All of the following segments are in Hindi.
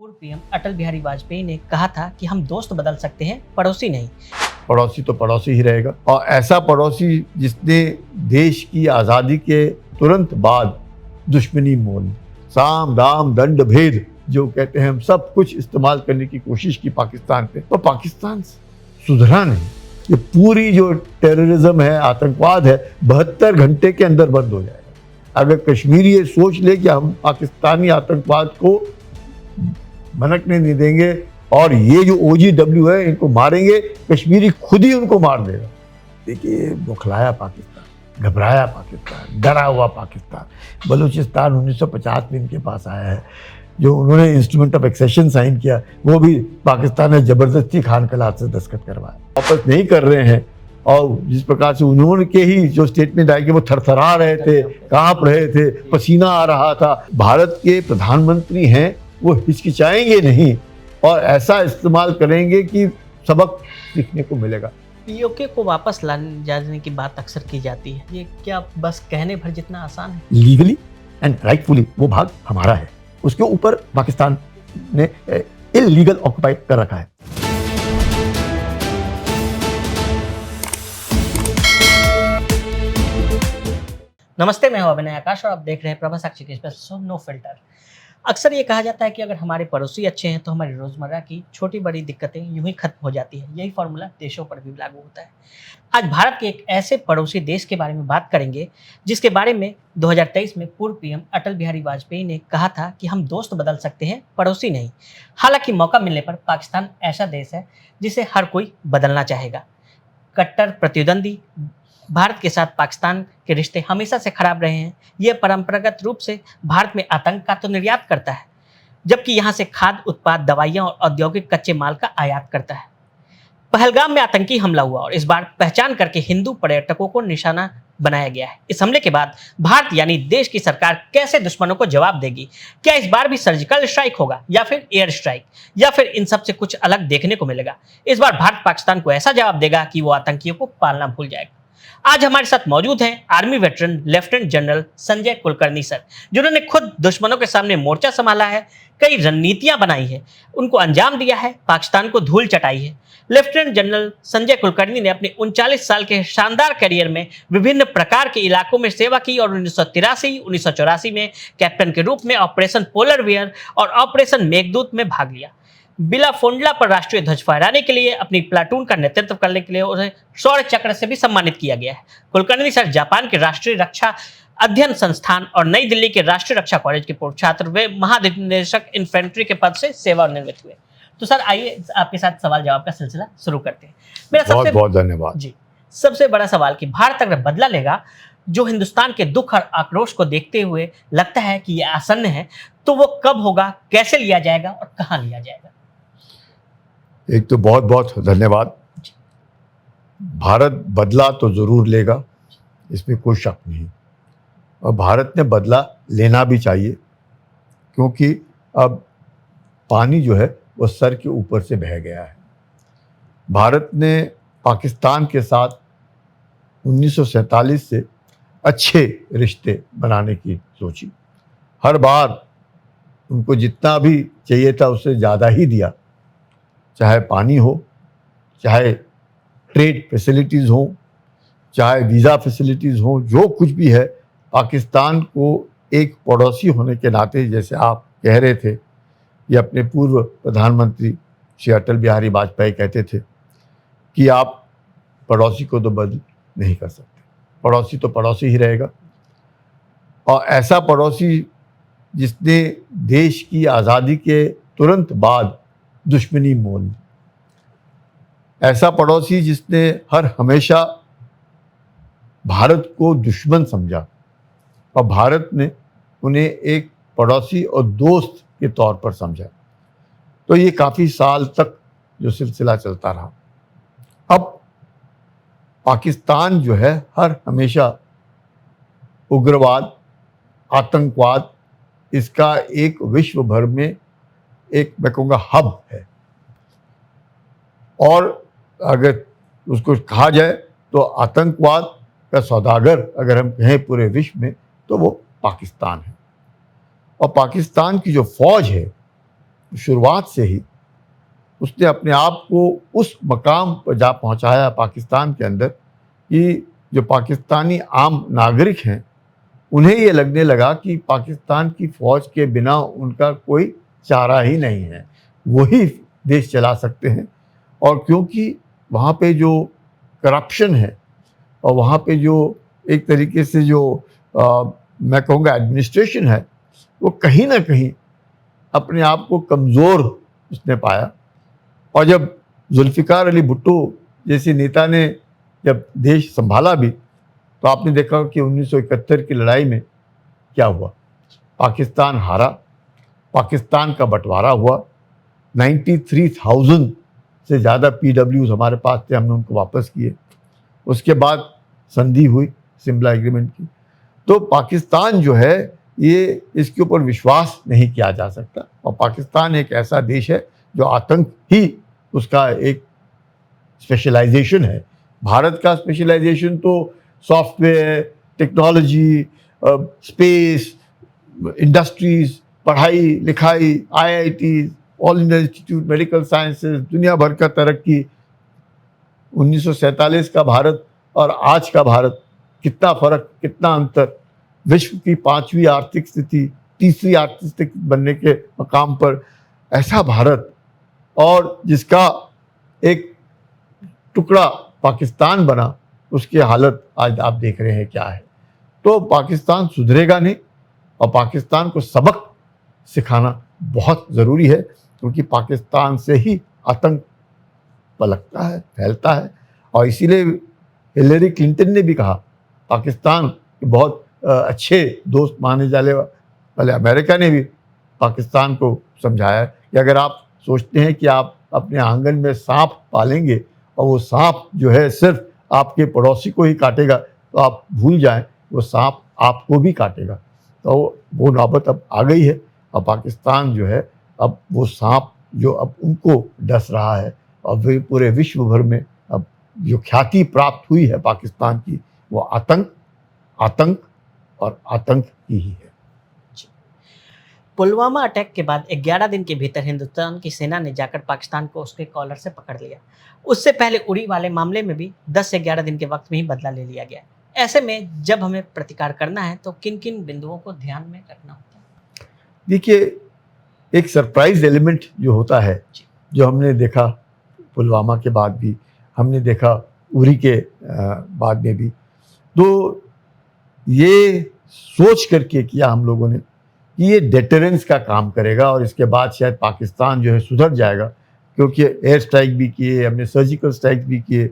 पूर्व पीएम अटल बिहारी वाजपेयी ने कहा था कि हम दोस्त बदल सकते हैं, पड़ोसी नहीं। पड़ोसी तो पड़ोसी ही रहेगा। और ऐसा पड़ोसी जिसने देश की आज़ादी के तुरंत बाद दुश्मनी मोल, साम दाम दंड भेद जो कहते हैं, हम सब कुछ इस्तेमाल करने की कोशिश की पाकिस्तान पे, तो पाकिस्तान सुधरा नहीं। ये पूरी जो टेररिज्म है, आतंकवाद है, 72 घंटे के अंदर बंद हो जाएगा। अगर कश्मीरी ये सोच ले कि हम पाकिस्तानी आतंकवाद को भनकने नहीं देंगे और ये जो OGW है इनको मारेंगे, कश्मीरी खुद ही उनको मार देगा। देखिए, बौखलाया पाकिस्तान, घबराया पाकिस्तान, डरा हुआ पाकिस्तान। बलूचिस्तान 1950 में इनके पास आया है। जो उन्होंने इंस्ट्रूमेंट ऑफ एक्सेशन साइन किया, वो भी पाकिस्तान ने जबरदस्ती खान कलात से दस्तखत करवाया। वापस नहीं कर रहे हैं। और जिस प्रकार से उन्होंने के ही जो स्टेटमेंट आए कि वो थरथरा रहे थे, कांप रहे थे, पसीना आ रहा था। भारत के प्रधानमंत्री हैं, वो हिचकिचाएंगे नहीं और ऐसा इस्तेमाल करेंगे कि सबक सीखने को मिलेगा। पीओके को वापस लाने जाने की बात अक्सर की जाती है, ये क्या बस कहने भर जितना आसान है? लीगली एंड राइटफुली वो भाग हमारा है, उसके ऊपर पाकिस्तान ने इलीगल ऑक्युपाई कर रखा है। नमस्ते, मैं हूं अभिनय आकाश और आप देख रहे हैं प्रभा साक्षी के स्पेशल शो नो फिल्टर। अक्सर ये कहा जाता है कि अगर हमारे पड़ोसी अच्छे हैं तो हमारी रोजमर्रा की छोटी बड़ी दिक्कतें यूं ही खत्म हो जाती है। यही फॉर्मूला देशों पर भी लागू होता है। आज भारत के एक ऐसे पड़ोसी देश के बारे में बात करेंगे जिसके बारे में 2023 में पूर्व पीएम अटल बिहारी वाजपेयी ने कहा था कि हम दोस्त बदल सकते हैं, पड़ोसी नहीं। हालांकि मौका मिलने पर पाकिस्तान ऐसा देश है जिसे हर कोई बदलना चाहेगा। कट्टर प्रतिद्वंदी भारत के साथ पाकिस्तान के रिश्ते हमेशा से खराब रहे हैं। यह परंपरागत रूप से भारत में आतंक का तो निर्यात करता है, जबकि यहाँ से खाद्य उत्पाद, दवाइयाँ और औद्योगिक कच्चे माल का आयात करता है। पहलगाम में आतंकी हमला हुआ और इस बार पहचान करके हिंदू पर्यटकों को निशाना बनाया गया है। इस हमले के बाद भारत यानी देश की सरकार कैसे दुश्मनों को जवाब देगी? क्या इस बार भी सर्जिकल स्ट्राइक होगा या फिर एयर स्ट्राइक, या फिर इन सब से कुछ अलग देखने को मिलेगा? इस बार भारत पाकिस्तान को ऐसा जवाब देगा कि वो आतंकियों को पालना भूल जाएगा। आज हमारे साथ मौजूद हैं army veteran lieutenant general Sanjay Kulkarni sir, जिन्होंने खुद दुश्मनों के सामने मोर्चा संभाला है, कई रणनीतियां बनाई है, उनको अंजाम दिया है, पाकिस्तान को धूल चटाई है। लेफ्टिनेंट जनरल संजय कुलकर्णी ने अपने 39 साल के शानदार करियर में विभिन्न प्रकार के इलाकों में सेवा की और 1983-1984 में कैप्टन के रूप में ऑपरेशन पोलर बियर और ऑपरेशन मेघदूत में भाग लिया। बिला फोंडला पर राष्ट्रीय ध्वज फहराने के लिए अपनी प्लाटून का नेतृत्व करने के लिए उन्हें शौर्य चक्र से भी सम्मानित किया गया है। कुलकर्णी सर जापान के राष्ट्रीय रक्षा अध्ययन संस्थान और नई दिल्ली के राष्ट्रीय रक्षा कॉलेज के पूर्व छात्र व महानिदेशक इन्फेंट्री के पद से सेवानिवृत्त हुए। तो सर, आइए आपके साथ सवाल जवाब का सिलसिला शुरू करते हैं। मेरा बहुत बहुत धन्यवाद जी। सबसे बड़ा सवाल कि भारत अगर बदला लेगा, जो हिंदुस्तान के दुख और आक्रोश को देखते हुए लगता है कि ये आसन्न है, तो वो कब होगा, कैसे लिया जाएगा और कहाँ लिया जाएगा? एक तो बहुत बहुत धन्यवाद। भारत बदला तो जरूर लेगा, इसमें कोई शक नहीं। और भारत ने बदला लेना भी चाहिए, क्योंकि अब पानी जो है वो सर के ऊपर से बह गया है। भारत ने पाकिस्तान के साथ 1947 से अच्छे रिश्ते बनाने की सोची। हर बार उनको जितना भी चाहिए था उससे ज़्यादा ही दिया, चाहे पानी हो, चाहे ट्रेड फैसिलिटीज़ हो, चाहे वीज़ा फैसिलिटीज़ हो, जो कुछ भी है। पाकिस्तान को एक पड़ोसी होने के नाते, जैसे आप कह रहे थे, ये अपने पूर्व प्रधानमंत्री श्री अटल बिहारी वाजपेयी कहते थे कि आप पड़ोसी को तो बदल नहीं कर सकते, पड़ोसी तो पड़ोसी ही रहेगा। और ऐसा पड़ोसी जिसने देश की आज़ादी के तुरंत बाद दुश्मनी मोल, ऐसा पड़ोसी जिसने हर हमेशा भारत को दुश्मन समझा और भारत ने उन्हें एक पड़ोसी और दोस्त के तौर पर समझा। तो ये काफ़ी साल तक जो सिलसिला चलता रहा। अब पाकिस्तान जो है हर हमेशा उग्रवाद, आतंकवाद, इसका एक विश्व भर में एक, मैं कहूँगा, हब है। और अगर उसको कहा जाए तो आतंकवाद का सौदागर अगर हम कहें पूरे विश्व में, तो वो पाकिस्तान है। और पाकिस्तान की जो फौज है शुरुआत से ही उसने अपने आप को उस मकाम पर जा पहुंचाया पाकिस्तान के अंदर कि जो पाकिस्तानी आम नागरिक हैं उन्हें ये लगने लगा कि पाकिस्तान की फ़ौज के बिना उनका कोई चारा ही नहीं है, वही देश चला सकते हैं। और क्योंकि वहाँ पे जो करप्शन है और वहाँ पे जो एक तरीके से जो मैं कहूँगा एडमिनिस्ट्रेशन है, वो कहीं ना कहीं अपने आप को कमज़ोर उसने पाया। और जब जुल्फ़िकार अली भुट्टो जैसे नेता ने जब देश संभाला भी, तो आपने देखा कि 1971 की लड़ाई में क्या हुआ, पाकिस्तान हारा, पाकिस्तान का बंटवारा हुआ, 93,000 से ज़्यादा PWs हमारे पास थे, हमने उनको वापस किए। उसके बाद संधि हुई सिमला एग्रीमेंट की। तो पाकिस्तान जो है ये इसके ऊपर विश्वास नहीं किया जा सकता, और पाकिस्तान एक ऐसा देश है जो आतंक ही उसका एक स्पेशलाइजेशन है। भारत का स्पेशलाइजेशन तो सॉफ्टवेयर, टेक्नोलॉजी, स्पेस, इंडस्ट्रीज, पढ़ाई लिखाई, IITs, all India institute medical sciences, दुनिया भर का तरक्की। 1947 का भारत और आज का भारत, कितना फर्क, कितना अंतर। विश्व की 5वीं आर्थिक स्थिति, 3री आर्थिक स्थिति बनने के मकाम पर ऐसा भारत, और जिसका एक टुकड़ा पाकिस्तान बना, उसकी हालत आज आप देख रहे हैं क्या है। तो पाकिस्तान सुधरेगा नहीं, और पाकिस्तान को सबक सिखाना बहुत ज़रूरी है, क्योंकि पाकिस्तान से ही आतंक पलकता है, फैलता है। और इसीलिए हिलेरी क्लिंटन ने भी कहा, पाकिस्तान के बहुत अच्छे दोस्त माने जाने वाले अमेरिका ने भी पाकिस्तान को समझाया कि अगर आप सोचते हैं कि आप अपने आंगन में सांप पालेंगे और वो सांप जो है सिर्फ आपके पड़ोसी को ही काटेगा, तो आप भूल जाएं, वो सांप आपको भी काटेगा। तो वो नौबत अब आ गई है, और पाकिस्तान जो है अब वो सांप जो अब उनको डस रहा है, और वे पूरे विश्व भर में अब जो ख्याति प्राप्त हुई है पाकिस्तान की, वो आतंक, आतंक और आतंक की ही है। पुलवामा अटैक के बाद 11 दिन के भीतर हिंदुस्तान की सेना ने जाकर पाकिस्तान को उसके कॉलर से पकड़ लिया। उससे पहले उड़ी वाले मामले में भी 10 से 11 दिन के वक्त में ही बदला ले लिया गया। ऐसे में जब हमें प्रतिकार करना है तो किन किन बिंदुओं को ध्यान में रखना होता है? देखिए, एक सरप्राइज एलिमेंट जो होता है, जो हमने देखा पुलवामा के बाद भी, हमने देखा उरी के बाद में भी, तो ये सोच करके किया हम लोगों ने कि ये डेटरेंस का काम करेगा, और इसके बाद शायद पाकिस्तान जो है सुधर जाएगा। क्योंकि एयर स्ट्राइक भी किए हमने, सर्जिकल स्ट्राइक भी किए,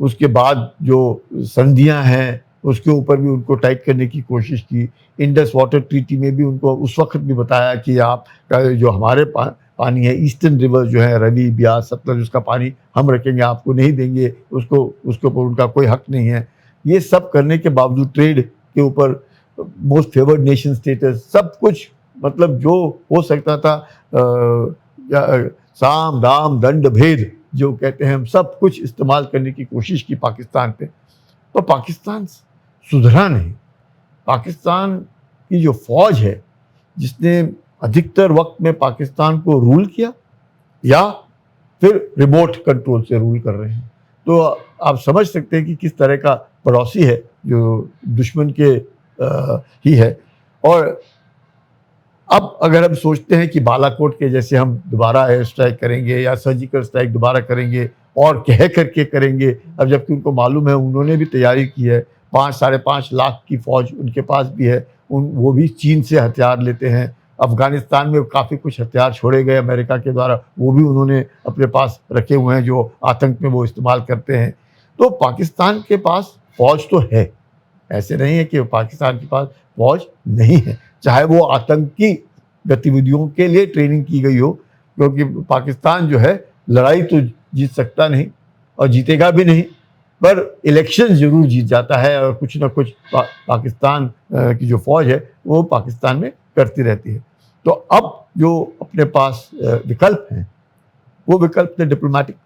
उसके बाद जो संधियां हैं उसके ऊपर भी उनको टाइट करने की कोशिश की। इंडस वाटर ट्रीटी में भी उनको उस वक्त भी बताया कि आप जो हमारे पानी है, ईस्टर्न रिवर जो है, रवि, ब्यास, सतलज, उसका पानी हम रखेंगे, आपको नहीं देंगे, उसको उसके ऊपर उनका कोई हक नहीं है। ये सब करने के बावजूद ट्रेड के ऊपर मोस्ट फेवर्ड नेशन स्टेटस, सब कुछ, मतलब जो हो सकता था, साम दाम दंड भेद जो कहते हैं, हम सब कुछ इस्तेमाल करने की कोशिश की पाकिस्तान पे। तो पाकिस्तान सुधरा नहीं। पाकिस्तान की जो फौज है, जिसने अधिकतर वक्त में पाकिस्तान को रूल किया, या फिर रिमोट कंट्रोल से रूल कर रहे हैं, तो आप समझ सकते हैं कि किस तरह का पड़ोसी है जो दुश्मन के ही है। और अब अगर हम सोचते हैं कि बालाकोट के जैसे हम दोबारा एयर स्ट्राइक करेंगे या सर्जिकल स्ट्राइक दोबारा करेंगे, और कह करके करेंगे, अब जबकि उनको मालूम है, उन्होंने भी तैयारी की है, 5-5.5 लाख की फ़ौज उनके पास भी है, वो भी चीन से हथियार लेते हैं। अफ़गानिस्तान में काफ़ी कुछ हथियार छोड़े गए अमेरिका के द्वारा, वो भी उन्होंने अपने पास रखे हुए हैं, जो आतंक में वो इस्तेमाल करते हैं। तो पाकिस्तान के पास फ़ौज तो है, ऐसे नहीं है कि पाकिस्तान के पास फौज नहीं है, चाहे वो आतंकी गतिविधियों के लिए ट्रेनिंग की गई हो। क्योंकि पाकिस्तान जो है लड़ाई तो जीत सकता नहीं और जीतेगा भी नहीं, पर इलेक्शन ज़रूर जीत जाता है, और कुछ ना कुछ पाकिस्तान की जो फौज है वो पाकिस्तान में करती रहती है। तो अब जो अपने पास विकल्प हैं, वो विकल्प थे डिप्लोमेटिक,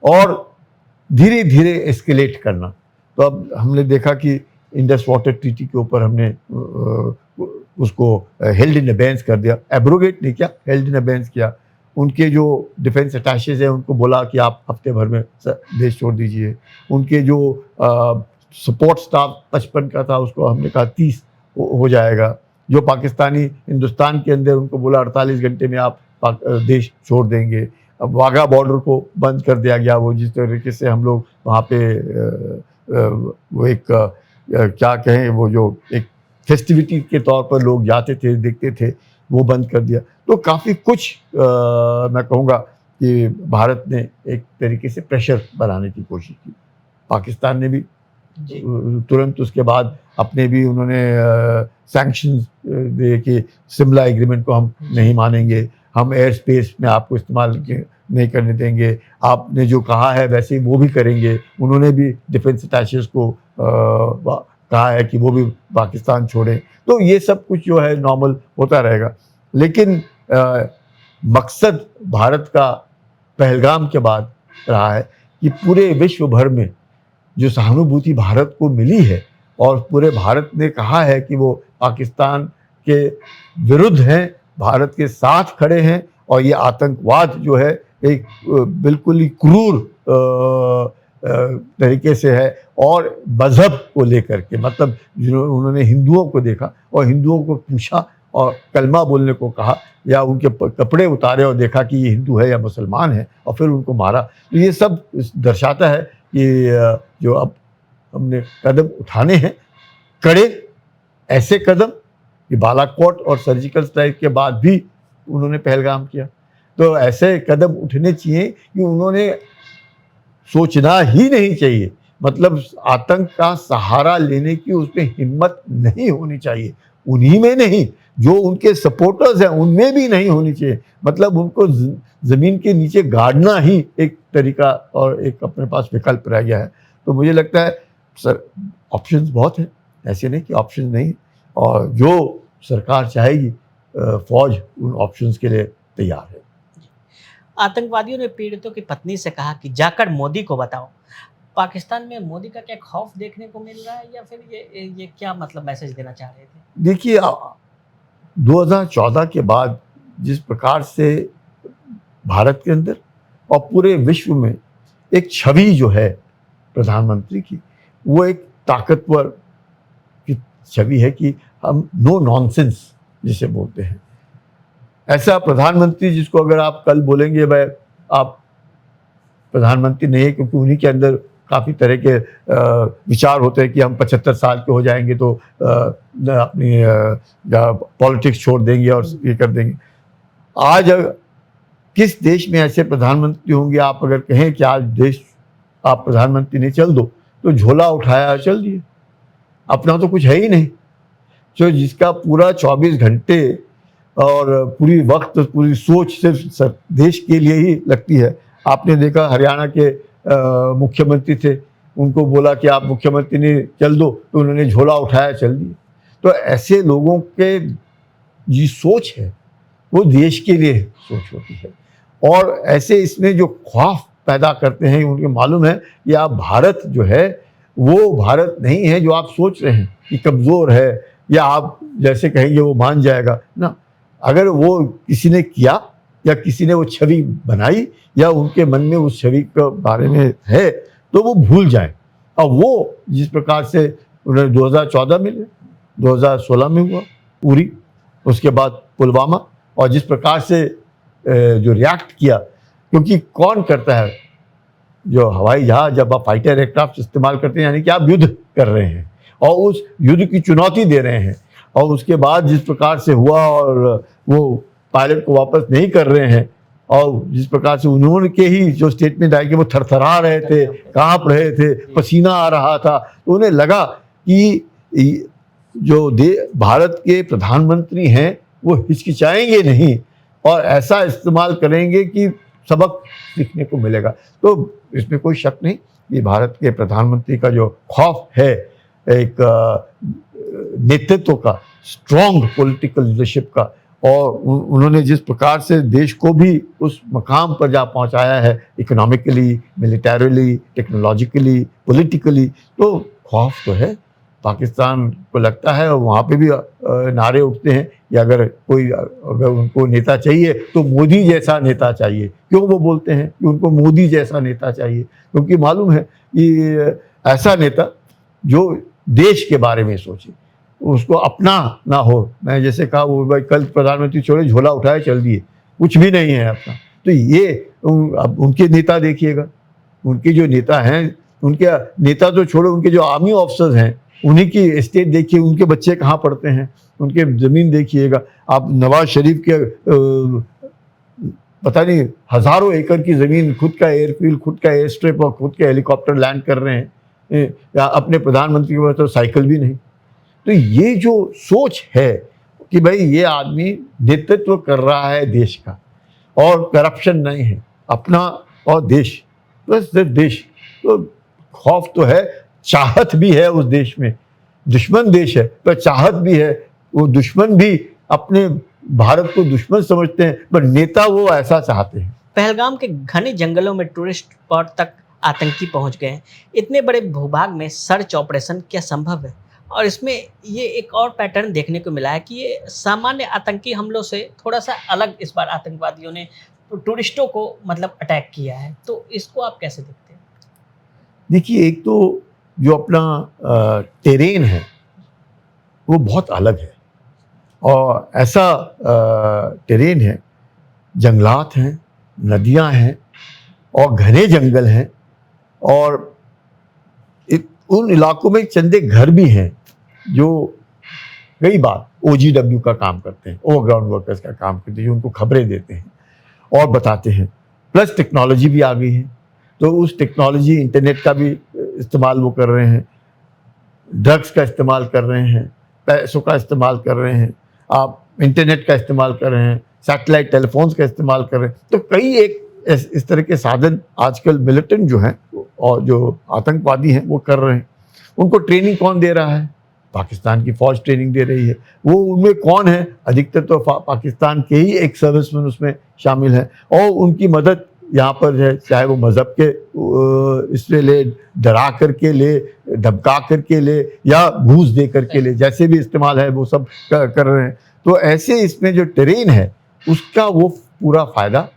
और धीरे धीरे एस्केलेट करना। तो अब हमने देखा कि इंडस वाटर ट्रीटी के ऊपर हमने उसको हेल्ड इन अबेंस कर दिया, एब्रोगेट नहीं किया, हेल्ड इन अबेंस किया। उनके जो डिफेंस अटैचेज हैं उनको बोला कि आप हफ्ते भर में देश छोड़ दीजिए। उनके जो सपोर्ट स्टाफ 55 का था उसको हमने कहा 30 हो जाएगा। जो पाकिस्तानी हिंदुस्तान के अंदर, उनको बोला 48 घंटे में आप देश छोड़ देंगे। अब वाघा बॉर्डर को बंद कर दिया गया। वो जिस तरीके से हम लोग वहाँ पे वो एक क्या कहें, वो जो एक फेस्टिविटी के तौर पर लोग जाते थे, देखते थे, वो बंद कर दिया। तो काफ़ी कुछ मैं कहूँगा कि भारत ने एक तरीके से प्रेशर बनाने की कोशिश की। पाकिस्तान ने भी तुरंत उसके बाद अपने भी उन्होंने सैंक्शंस दिए कि शिमला एग्रीमेंट को हम नहीं मानेंगे, हम एयर स्पेस में आपको इस्तेमाल नहीं करने देंगे, आपने जो कहा है वैसे ही वो भी करेंगे। उन्होंने भी डिफेंस अटैचेस को कहा है कि वो भी पाकिस्तान छोड़ें। तो ये सब कुछ जो है नॉर्मल होता रहेगा। लेकिन मकसद भारत का पहलगाम के बाद रहा है कि पूरे विश्व भर में जो सहानुभूति भारत को मिली है और पूरे भारत ने कहा है कि वो पाकिस्तान के विरुद्ध हैं, भारत के साथ खड़े हैं, और ये आतंकवाद जो है एक बिल्कुल ही क्रूर तरीके से है। और मज़हब को लेकर के, मतलब उन्होंने हिंदुओं को देखा और हिंदुओं को पूछा और कलमा बोलने को कहा, या उनके कपड़े उतारे और देखा कि ये हिंदू है या मुसलमान है, और फिर उनको मारा। तो ये सब दर्शाता है कि जो अब हमने कदम उठाने हैं, कड़े ऐसे कदम कि बालाकोट और सर्जिकल स्ट्राइक के बाद भी उन्होंने पहलगाम किया। तो ऐसे कदम उठने चाहिए कि उन्होंने सोचना ही नहीं चाहिए, मतलब आतंक का सहारा लेने की उसमें हिम्मत नहीं होनी चाहिए। उन्हीं में नहीं, जो उनके सपोर्टर्स हैं उनमें भी नहीं होनी चाहिए। मतलब उनको ज़मीन के नीचे गाड़ना ही एक तरीका और एक अपने पास विकल्प रह गया है। तो मुझे लगता है सर ऑप्शंस बहुत हैं, ऐसे नहीं कि ऑप्शन नहीं, और जो सरकार चाहेगी फौज उन ऑप्शंस के लिए तैयार है। आतंकवादियों ने पीड़ितों की पत्नी से कहा कि जाकर मोदी को बताओ। पाकिस्तान में मोदी का क्या खौफ देखने को मिल रहा है, या फिर ये क्या मतलब मैसेज देना चाह रहे थे? देखिए 2014 के बाद जिस प्रकार से भारत के अंदर और पूरे विश्व में एक छवि जो है प्रधानमंत्री की, वो एक ताकतवर की छवि है कि हम नो नॉनसेंस जिसे बोलते हैं, ऐसा प्रधानमंत्री जिसको अगर आप कल बोलेंगे भाई आप प्रधानमंत्री नहीं है, क्योंकि उन्हीं के अंदर काफ़ी तरह के विचार होते हैं कि हम 75 साल के हो जाएंगे तो अपनी पॉलिटिक्स छोड़ देंगे और ये कर देंगे। आज किस देश में ऐसे प्रधानमंत्री होंगे? आप अगर कहें कि आज देश आप प्रधानमंत्री नहीं, चल दो, तो झोला उठाया चल दिए, अपना तो कुछ है ही नहीं। जो जिसका पूरा 24 घंटे और पूरी वक्त पूरी सोच सिर्फ देश के लिए ही लगती है। आपने देखा हरियाणा के मुख्यमंत्री थे, उनको बोला कि आप मुख्यमंत्री नहीं, चल दो, तो उन्होंने झोला उठाया चल दिए। तो ऐसे लोगों के जी सोच है वो देश के लिए सोच होती है, और ऐसे इसमें जो खौफ पैदा करते हैं, उनको मालूम है कि आप भारत जो है वो भारत नहीं है जो आप सोच रहे हैं कि कमज़ोर है या आप जैसे कहेंगे वो मान जाएगा ना। अगर वो किसी ने किया या किसी ने वो छवि बनाई या उनके मन में उस छवि के बारे में है, तो वो भूल जाएं। अब वो जिस प्रकार से उन्होंने 2014 में, 2016 में हुआ उरी, उसके बाद पुलवामा, और जिस प्रकार से जो रिएक्ट किया, क्योंकि कौन करता है जो हवाई जहाज, जब आप फाइटर एयरक्राफ्ट इस्तेमाल करते हैं यानी कि आप युद्ध कर रहे हैं और उस युद्ध की चुनौती दे रहे हैं, और उसके बाद जिस प्रकार से हुआ और वो पायलट को वापस नहीं कर रहे हैं, और जिस प्रकार से उन्होंने के ही जो स्टेटमेंट आए कि वो थरथरा रहे थे, कांप रहे थे, पसीना आ रहा था, तो उन्हें लगा कि जो भारत के प्रधानमंत्री हैं वो हिचकिचाएंगे नहीं और ऐसा इस्तेमाल करेंगे कि सबक सीखने को मिलेगा। तो इसमें कोई शक नहीं कि भारत के प्रधानमंत्री का जो खौफ है एक नेतृत्व का, स्ट्रॉन्ग पॉलिटिकल लीडरशिप का, और उन्होंने जिस प्रकार से देश को भी उस मकाम पर जा पहुंचाया है, इकोनॉमिकली, मिलिटरीली, टेक्नोलॉजिकली, पॉलिटिकली, तो खौफ तो है। पाकिस्तान को लगता है, और वहाँ पे भी नारे उठते हैं कि अगर उनको नेता चाहिए तो मोदी जैसा नेता चाहिए। क्यों वो बोलते हैं कि उनको मोदी जैसा नेता चाहिए? क्योंकि मालूम है कि ऐसा नेता जो देश के बारे में सोचे, उसको अपना ना हो। मैं जैसे कहा, वो भाई कल प्रधानमंत्री छोड़े, झोला उठाए चल दिए, कुछ भी नहीं है अपना। तो ये अब उनके नेता देखिएगा, उनके जो नेता हैं, उनके नेता तो छोड़ो, उनके जो आर्मी ऑफिसर्स हैं उन्हीं की स्टेट देखिए, उनके बच्चे कहाँ पढ़ते हैं, उनके ज़मीन देखिएगा। आप नवाज शरीफ के पता नहीं हज़ारों एकड़ की ज़मीन, खुद का एयरफील्ड, खुद का एयर स्ट्रिप और खुद के हेलीकॉप्टर लैंड कर रहे हैं। अपने प्रधानमंत्री के पास तो साइकिल भी नहीं। तो ये जो सोच है कि भाई ये आदमी नेतृत्व कर रहा है देश का, और करप्शन नहीं है, अपना और देश, बस सिर्फ देश। तो खौफ तो है, चाहत भी है उस देश में। दुश्मन देश है पर चाहत भी है। वो दुश्मन भी अपने भारत को दुश्मन समझते हैं, पर नेता वो ऐसा चाहते हैं। पहलगाम के घने जंगलों में टूरिस्ट स्पॉट तक आतंकी पहुंच गए हैं। इतने बड़े भूभाग में सर्च ऑपरेशन क्या संभव है? और इसमें ये एक और पैटर्न देखने को मिला है कि ये सामान्य आतंकी हमलों से थोड़ा सा अलग इस बार आतंकवादियों ने टूरिस्टों को मतलब अटैक किया है। तो इसको आप कैसे देखते हैं? देखिए, एक तो जो अपना टेरेन है वो बहुत अलग है, और ऐसा टेरेन है, जंगलात हैं, नदियां हैं और घने जंगल हैं, और उन इलाकों में चंदे घर भी हैं जो कई बार OGW का काम करते हैं, ओवरग्राउंड वर्कर्स का काम करते हैं, जो उनको खबरें देते हैं और बताते हैं। प्लस टेक्नोलॉजी भी आ गई है, तो उस टेक्नोलॉजी, इंटरनेट का भी इस्तेमाल वो कर रहे हैं, ड्रग्स का इस्तेमाल कर रहे हैं, पैसों का इस्तेमाल कर रहे हैं, आप इंटरनेट का इस्तेमाल कर रहे हैं, सैटेलाइट टेलीफोन्स का इस्तेमाल कर रहे हैं। तो कई एक इस तरह के साधन आजकल मिलिटेंट जो हैं और जो आतंकवादी हैं वो कर रहे हैं। उनको ट्रेनिंग कौन दे रहा है? पाकिस्तान की फौज ट्रेनिंग दे रही है। वो उनमें कौन है? अधिकतर तो पाकिस्तान के ही एक सर्विसमैन उसमें शामिल है, और उनकी मदद यहाँ पर है, चाहे वो मज़हब के इससे ले, डरा करके ले, धमका करके ले, या घूस दे करके ले, जैसे भी इस्तेमाल है वो सब कर रहे हैं। तो ऐसे इसमें जो टेरेन है उसका वो पूरा फ़ायदा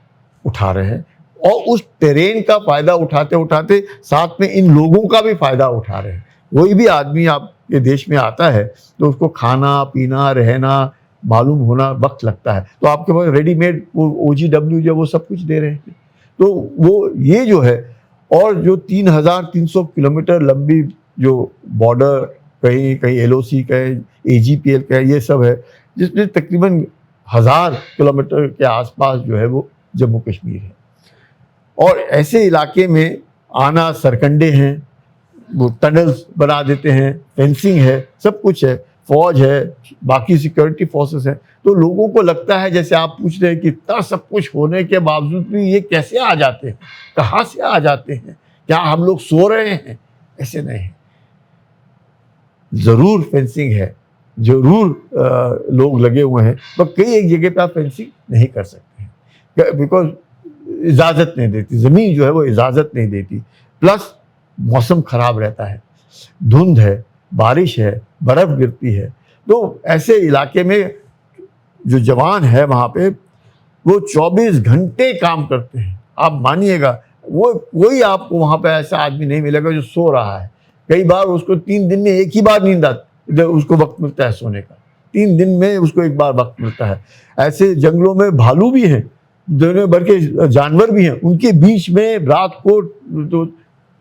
उठा रहे हैं, और उस टेरेन का फ़ायदा उठाते उठाते साथ में इन लोगों का भी फ़ायदा उठा रहे हैं। कोई भी आदमी आपके देश में आता है तो उसको खाना पीना रहना मालूम होना वक्त लगता है, तो आपके पास रेडीमेड वो OGW जो वो सब कुछ दे रहे हैं। तो वो ये जो है, और जो 3300 किलोमीटर लंबी जो बॉर्डर, कहीं कहीं LOC का है, AGPL का है, ये सब है, जिसमें तकरीबन 1000 किलोमीटर के आसपास जो है वो जम्मू कश्मीर है। और ऐसे इलाके में आना, सरकंडे हैं, वो टनल्स बना देते हैं, फेंसिंग है, सब कुछ है, फौज है, बाकी सिक्योरिटी फोर्सेस हैं। तो लोगों को लगता है, जैसे आप पूछ रहे हैं कि इतना सब कुछ होने के बावजूद भी ये कैसे आ जाते हैं, कहाँ से आ जाते हैं, क्या हम लोग सो रहे हैं? ऐसे नहीं है, ज़रूर फेंसिंग है, ज़रूर लोग लगे हुए हैं, पर कई एक जगह पे आप फेंसिंग नहीं कर सकते हैं, बिकॉज इजाज़त नहीं देती, ज़मीन जो है वो इजाज़त नहीं देती। प्लस मौसम ख़राब रहता है, धुंध है, बारिश है, बर्फ़ गिरती है। तो ऐसे इलाके में जो जवान है वहाँ पे, वो 24 घंटे काम करते हैं। आप मानिएगा, वो कोई आपको वहाँ पे ऐसा आदमी नहीं मिलेगा जो सो रहा है। कई बार उसको 3 दिन में एक ही बार नींद आती, उसको वक्त मिलता है सोने का, 3 दिन में उसको एक बार वक्त मिलता है। ऐसे जंगलों में भालू भी हैं, दुनिया भर के जानवर भी हैं, उनके बीच में रात को तो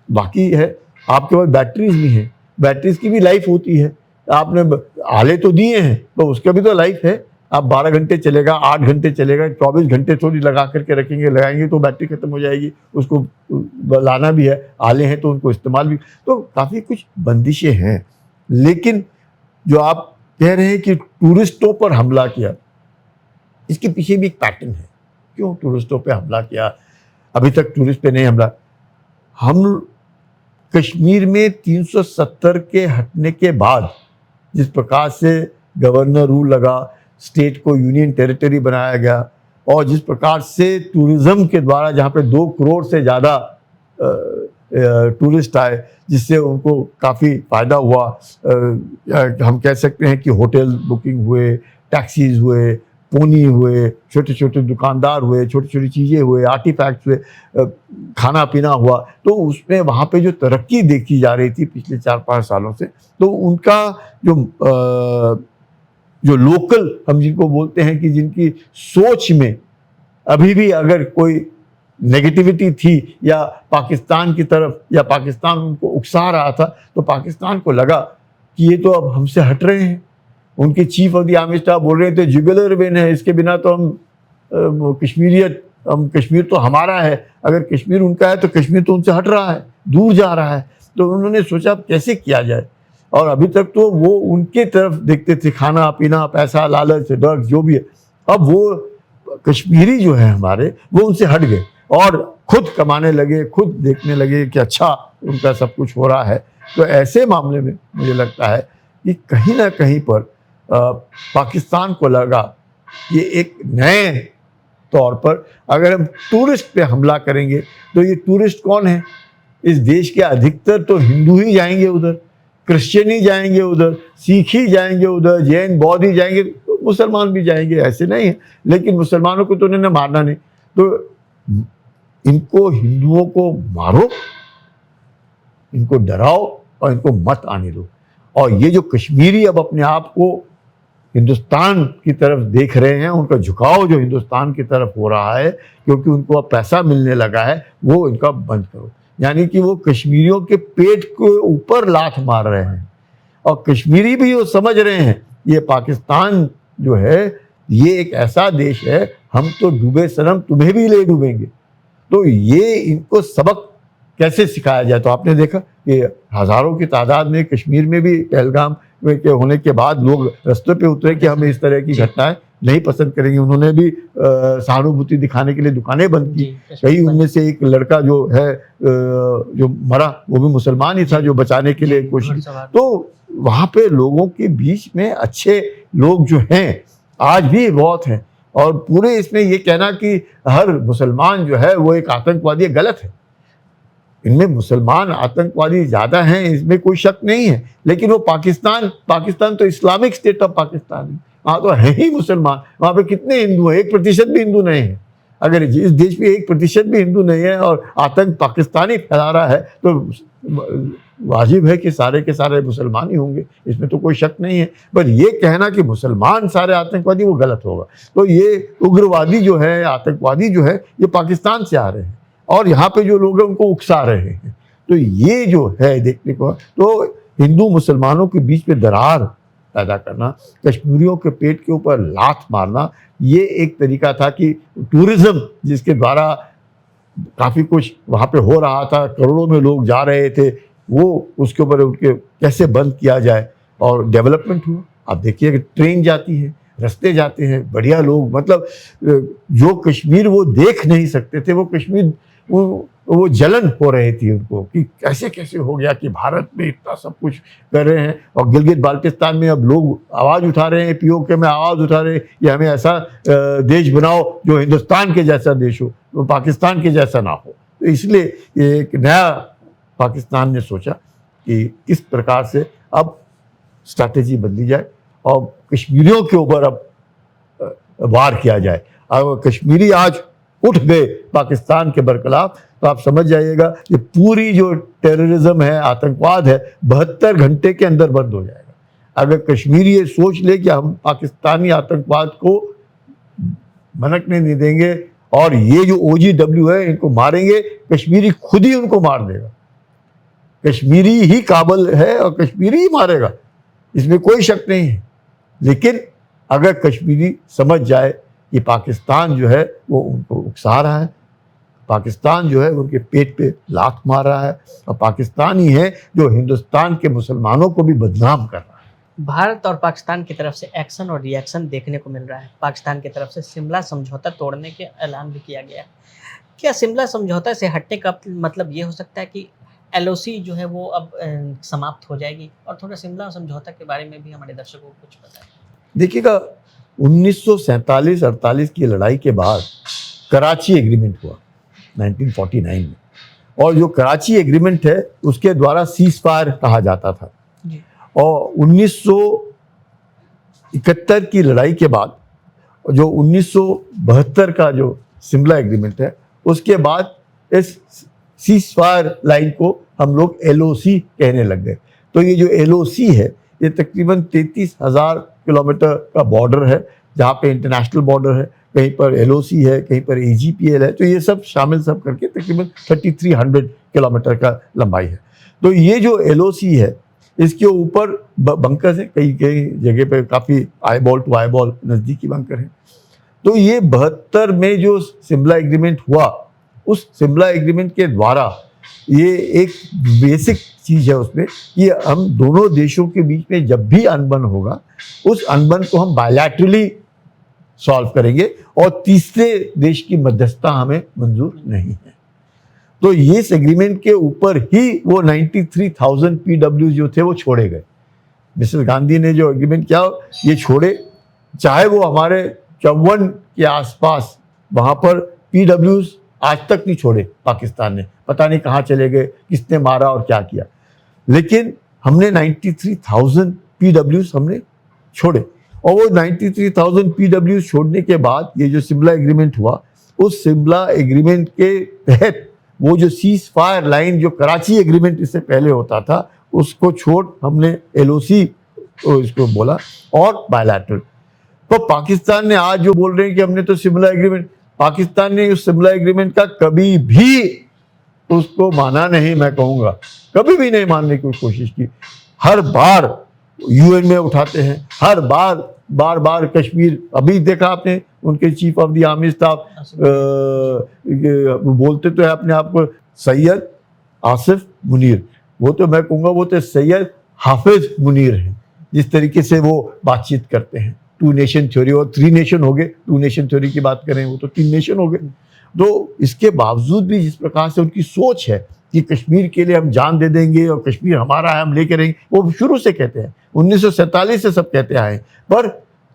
बाकी है। आपके पास बैटरीज भी हैं, बैटरीज की भी लाइफ होती है। आपने आले तो दिए हैं, तो उसका भी तो लाइफ है। आप 12 घंटे चलेगा, 8 घंटे चलेगा, 24 घंटे थोड़ी लगा करके रखेंगे, लगाएंगे तो बैटरी खत्म हो जाएगी। उसको लाना भी है, आले हैं तो उनको इस्तेमाल भी, तो काफ़ी कुछ बंदिशें हैं। लेकिन जो आप कह रहे हैं कि टूरिस्टों पर हमला किया, इसके पीछे भी एक पैटर्न है। क्यों टूरिस्टों पे हमला किया? अभी तक टूरिस्ट पे नहीं हमला। हम कश्मीर में 370 के हटने के बाद जिस प्रकार से गवर्नर रूल लगा, स्टेट को यूनियन टेरिटरी बनाया गया, और जिस प्रकार से टूरिज़्म के द्वारा जहाँ पे 2 करोड़ से ज़्यादा टूरिस्ट आए, जिससे उनको काफ़ी फ़ायदा हुआ। हम कह सकते हैं कि होटल बुकिंग हुए, टैक्सीज हुए, पोनी हुए, छोटे छोटे दुकानदार हुए, छोटी छोटी चीज़ें हुए, आर्टिफैक्ट्स हुए, खाना पीना हुआ। तो उसमें वहाँ पे जो तरक्की देखी जा रही थी पिछले 4-5 सालों से, तो उनका जो जो लोकल हम जिनको बोलते हैं कि जिनकी सोच में अभी भी अगर कोई नेगेटिविटी थी या पाकिस्तान की तरफ, या पाकिस्तान उनको उकसा रहा था, तो पाकिस्तान को लगा कि ये तो अब हमसे हट रहे हैं। उनके chief of the army staff बोल रहे थे जुगुलर वेन है, इसके बिना तो हम कश्मीर तो हमारा है, अगर कश्मीर उनका है तो कश्मीर तो उनसे हट रहा है, दूर जा रहा है। तो उन्होंने सोचा अब कैसे किया जाए, और अभी तक तो वो उनके तरफ देखते थे, खाना पीना, पैसा, लालच, ड्रग्स, जो भी है। अब वो कश्मीरी जो है हमारे, वो उनसे हट गए और खुद कमाने लगे, खुद देखने लगे कि अच्छा उनका सब कुछ हो रहा है। तो ऐसे मामले में मुझे लगता है कि कहीं ना कहीं पर पाकिस्तान को लगा कि एक नए तौर पर अगर हम टूरिस्ट पे हमला करेंगे, तो ये टूरिस्ट कौन है? इस देश के अधिकतर तो हिंदू ही जाएंगे उधर, क्रिश्चियन ही जाएंगे उधर, सिख ही जाएंगे उधर, जैन बौद्ध ही जाएंगे, तो मुसलमान भी जाएंगे, ऐसे नहीं है। लेकिन मुसलमानों को तो उन्होंने मारना नहीं, तो इनको हिंदुओं को मारो, इनको डराओ और इनको मत आने दो। और ये जो कश्मीरी अब अपने आप को हिंदुस्तान की तरफ देख रहे हैं, उनका झुकाव जो हिंदुस्तान की तरफ हो रहा है क्योंकि उनको अब पैसा मिलने लगा है, वो इनका बंद करो। यानी कि वो कश्मीरियों के पेट के ऊपर लात मार रहे हैं, और कश्मीरी भी वो समझ रहे हैं ये पाकिस्तान जो है ये एक ऐसा देश है, हम तो डूबे सनम तुम्हें भी ले डूबेंगे। तो ये इनको सबक कैसे सिखाया जाए। तो आपने देखा कि हज़ारों की तादाद में कश्मीर में भी पहलगाम के होने के बाद लोग रास्ते पे उतरे कि हम इस तरह की घटनाएं नहीं पसंद करेंगे। उन्होंने भी सहानुभूति दिखाने के लिए दुकानें बंद की। कई उनमें से एक लड़का जो है जो मरा, वो भी मुसलमान ही था, जो बचाने के लिए कोशिश। तो वहाँ पे लोगों के बीच में अच्छे लोग जो हैं आज भी बहुत हैं, और पूरे इसमें ये कहना कि हर मुसलमान जो है वो एक आतंकवादी गलत है। इनमें मुसलमान आतंकवादी ज़्यादा हैं, इसमें कोई शक नहीं है। लेकिन वो पाकिस्तान तो इस्लामिक स्टेट ऑफ पाकिस्तान है, वहाँ तो है ही मुसलमान। वहाँ पे कितने हिंदू हैं? 1% भी हिंदू नहीं है। अगर इस देश में 1% भी हिंदू नहीं है और आतंक पाकिस्तानी फैला रहा है, तो वाजिब है कि सारे के सारे मुसलमान ही होंगे, इसमें तो कोई शक नहीं है। पर ये कहना कि मुसलमान सारे आतंकवादी, वो गलत होगा। तो ये उग्रवादी जो है, आतंकवादी जो है, ये पाकिस्तान से आ रहे हैं और यहाँ पे जो लोग हैं उनको उकसा रहे हैं। तो ये जो है देखने को, तो हिंदू मुसलमानों के बीच में दरार पैदा करना, कश्मीरियों के पेट के ऊपर लात मारना, ये एक तरीका था कि टूरिज्म जिसके द्वारा काफ़ी कुछ वहाँ पे हो रहा था, करोड़ों में लोग जा रहे थे, वो उसके ऊपर उनके कैसे बंद किया जाए और डेवलपमेंट हुआ। आप देखिए कि ट्रेन जाती है, रास्ते जाते हैं, बढ़िया लोग, मतलब जो कश्मीर वो देख नहीं सकते थे, वो कश्मीर वो जलन हो रही थी उनको कि कैसे कैसे हो गया कि भारत में इतना सब कुछ कर रहे हैं। और गिलगित बाल्टिस्तान में अब लोग आवाज़ उठा रहे हैं, पीओके में आवाज़ उठा रहे हैं कि हमें ऐसा देश बनाओ जो हिंदुस्तान के जैसा देश हो, वो पाकिस्तान के जैसा ना हो। तो इसलिए एक नया पाकिस्तान ने सोचा कि किस प्रकार से अब स्ट्रैटेजी बदली जाए और कश्मीरियों के ऊपर अब वार किया जाए। अगर कश्मीरी आज उठ गए पाकिस्तान के बरखिलाफ, तो आप समझ जाइएगा कि पूरी जो टेररिज्म है, आतंकवाद है, 72 घंटे के अंदर बंद हो जाएगा। अगर कश्मीरी ये सोच ले कि हम पाकिस्तानी आतंकवाद को भनकने नहीं देंगे और ये जो OGW है इनको मारेंगे, कश्मीरी खुद ही उनको मार देगा। कश्मीरी ही काबिल है और कश्मीरी ही मारेगा, इसमें कोई शक नहीं है। लेकिन अगर कश्मीरी समझ जाए कि पाकिस्तान जो है वो उनको उकसा रहा है, पाकिस्तान जो है उनके पेट पे लात मार रहा है, और पाकिस्तान ही है जो हिंदुस्तान के मुसलमानों को भी बदनाम कर रहा है। भारत और पाकिस्तान की तरफ से एक्शन और रिएक्शन देखने को मिल रहा है। पाकिस्तान की तरफ से शिमला समझौता तोड़ने के ऐलान भी किया गया है। क्या शिमला समझौता से हटने का मतलब ये हो सकता है कि LOC जो है वो अब समाप्त हो जाएगी? और थोड़ा शिमला समझौता के बारे में भी हमारे दर्शकों को कुछ बताएं। देखिएगा, 1947-48 की लड़ाई के बाद कराची एग्रीमेंट हुआ 1949 में, और जो कराची एग्रीमेंट है उसके द्वारा सीज फायर कहा जाता था। जी। और 1971 की लड़ाई के बाद जो 1972 का जो शिमला एग्रीमेंट है उसके बाद इस सीज फायर लाइन को हम लोग LOC कहने लग गए। तो ये जो LOC है ये तकरीबन 33,000 किलोमीटर का बॉर्डर है, जहाँ पे इंटरनेशनल बॉर्डर है, कहीं पर LOC है, कहीं पर AGPL है, तो ये सब शामिल सब करके तकरीबन 3300 किलोमीटर का लंबाई है। तो ये जो LOC है इसके ऊपर बंकर है, कई कई जगह पे काफ़ी आईबॉल टू आईबॉल नज़दीकी बंकर है। तो ये 72 में जो शिमला एग्रीमेंट हुआ, उस शिमला एग्रीमेंट के द्वारा ये एक बेसिक चीज़ है उसमें कि हम दोनों देशों के बीच में जब भी अनबन होगा उस अनबन को हम बायलैटरली सॉल्व करेंगे और तीसरे देश की मध्यस्थता हमें मंजूर नहीं है। तो ये इस एग्रीमेंट के ऊपर ही वो 93,000 PW जो थे वो छोड़े गए। मिसेस गांधी ने जो एग्रीमेंट किया ये छोड़े, चाहे वो हमारे 54 के आसपास वहाँ पर PWs आज तक नहीं छोड़े पाकिस्तान ने, पता नहीं कहाँ चले गए, किसने मारा और क्या किया, लेकिन हमने 93,000 PWs हमने छोड़े। और वो 93,000 PWs छोड़ने के बाद ये जो शिमला एग्रीमेंट हुआ, उस शिमला एग्रीमेंट के तहत वो जो सीज फायर लाइन जो कराची एग्रीमेंट इससे पहले होता था उसको छोड़ हमने LOC इसको बोला और बायलैटरल। तो पाकिस्तान ने आज जो बोल रहे हैं कि हमने तो शिमला एग्रीमेंट, पाकिस्तान ने उस शिमला एग्रीमेंट का कभी भी उसको माना नहीं, मैं कहूँगा कभी भी नहीं मानने की कोशिश की। हर बार UN में उठाते हैं, हर बार बार कश्मीर, अभी देखा आपने उनके chief of the army staff बोलते तो है अपने आप को सैयद आसिफ मुनीर, वो तो मैं कहूँगा वो तो सैयद हाफिज मुनीर हैं। जिस तरीके से वो बातचीत करते हैं, 2 नेशन थ्योरी और 3 नेशन हो गए, 2 नेशन थ्योरी की बात करें वो तो 3 नेशन हो गए। तो इसके बावजूद भी जिस प्रकार से उनकी सोच है कि कश्मीर के लिए हम जान दे देंगे और कश्मीर हमारा है, हम लेके रहेंगे, वो शुरू से कहते हैं, 1947 से सब कहते आए। पर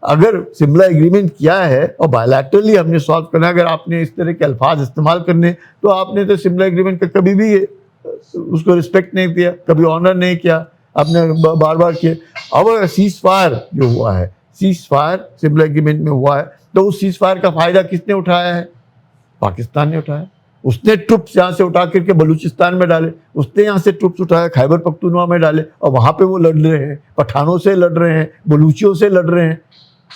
अगर शिमला एग्रीमेंट किया है और बायलैटरली हमने सॉल्व करना, अगर आपने इस तरह के अल्फाज इस्तेमाल करने, तो आपने तो शिमला एग्रीमेंट का कभी भी उसको रिस्पेक्ट नहीं किया, कभी ऑनर नहीं किया, आपने बार बार किया। अब सीज फायर जो हुआ है, सीज फायर शिमला एग्रीमेंट में हुआ है, तो उस सीज फायर का फायदा किसने उठाया है? पाकिस्तान ने उठाया। उसने ट्रुप्स यहाँ से उठा करके बलूचिस्तान में डाले, उसने यहाँ से ट्रुप्स उठाया खैबर पख्तूनवा में डाले और वहाँ पे वो लड़ रहे हैं, पठानों से लड़ रहे हैं, बलूचियों से लड़ रहे हैं।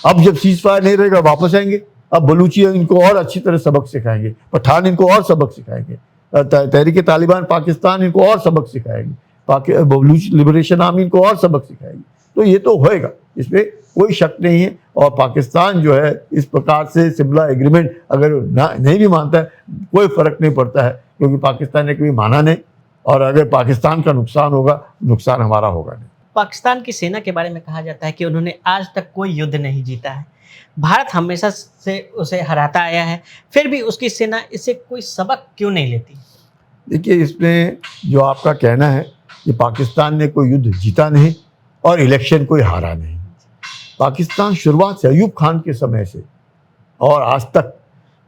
अब जब सीज फायर नहीं रहेगा वापस आएंगे, अब बलूची इनको और अच्छी तरह सबक सिखाएंगे, पठान इनको और सबक सिखाएंगे, तहरीक तालिबान पाकिस्तान इनको और सबक सिखाएगी, बलूच लिबरेशन आर्मी इनको और सबक सिखाएगी। तो ये तो होएगा, इसमें कोई शक नहीं है। और पाकिस्तान जो है इस प्रकार से शिमला एग्रीमेंट अगर नहीं भी मानता है कोई फ़र्क नहीं पड़ता है, क्योंकि पाकिस्तान ने कभी माना नहीं, और अगर पाकिस्तान का नुकसान होगा, नुकसान हमारा होगा नहीं। पाकिस्तान की सेना के बारे में कहा जाता है कि उन्होंने आज तक कोई युद्ध नहीं जीता है, भारत हमेशा से उसे हराता आया है, फिर भी उसकी सेना इससे कोई सबक क्यों नहीं लेती? देखिए, इसमें जो आपका कहना है कि पाकिस्तान ने कोई युद्ध जीता नहीं और इलेक्शन कोई हारा नहीं। पाकिस्तान शुरुआत से अयूब खान के समय से और आज तक